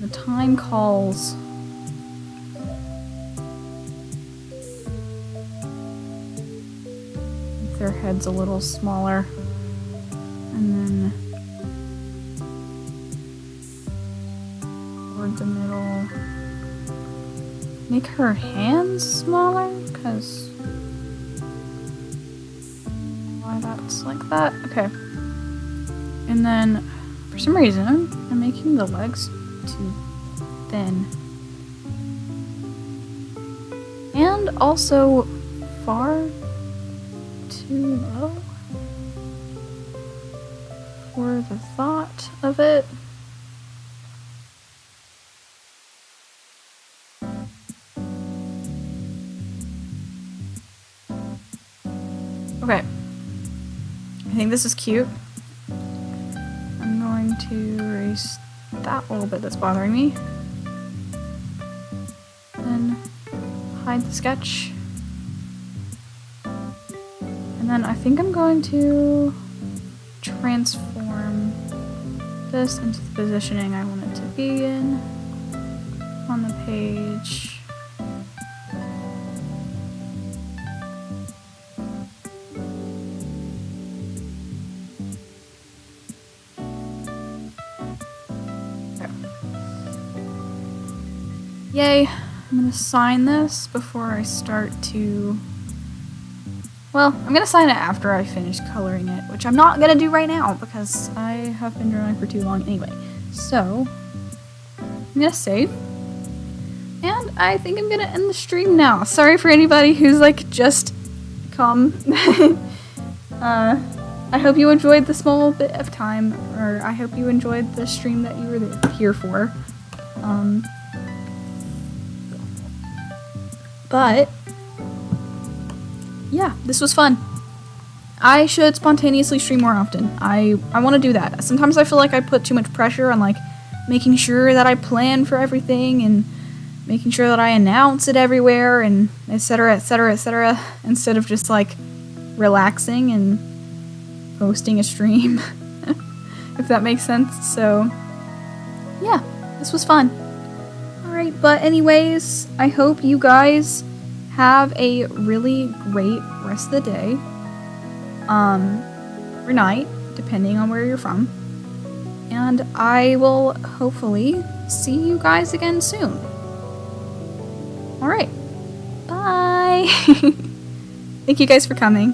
the time calls. Make their heads a little smaller, and then toward the middle. Make her hands smaller, because why that's like that. Okay. And then, for some reason, I'm making the legs too thin. And also far too low for the thought of it. Okay. I think this is cute. I'm going to erase that little bit that's bothering me. Then hide the sketch. And then I think I'm going to transform this into the positioning I want it to be in on the page. Yay, I'm gonna sign this before I start to... Well, I'm gonna sign it after I finish coloring it, which I'm not gonna do right now because I have been drawing for too long anyway. So, I'm gonna save. And I think I'm gonna end the stream now. Sorry for anybody who's like just come. I hope you enjoyed the small bit of time, or I hope you enjoyed the stream that you were here for. But, yeah, this was fun. I should spontaneously stream more often. I want to do that. Sometimes I feel like I put too much pressure on, like, making sure that I plan for everything and making sure that I announce it everywhere and etc, etc, etc, instead of just, like, relaxing and hosting a stream, if that makes sense. So, yeah, this was fun. Alright, but anyways, I hope you guys have a really great rest of the day. Or night, depending on where you're from. And I will hopefully see you guys again soon. Alright, bye! Thank you guys for coming.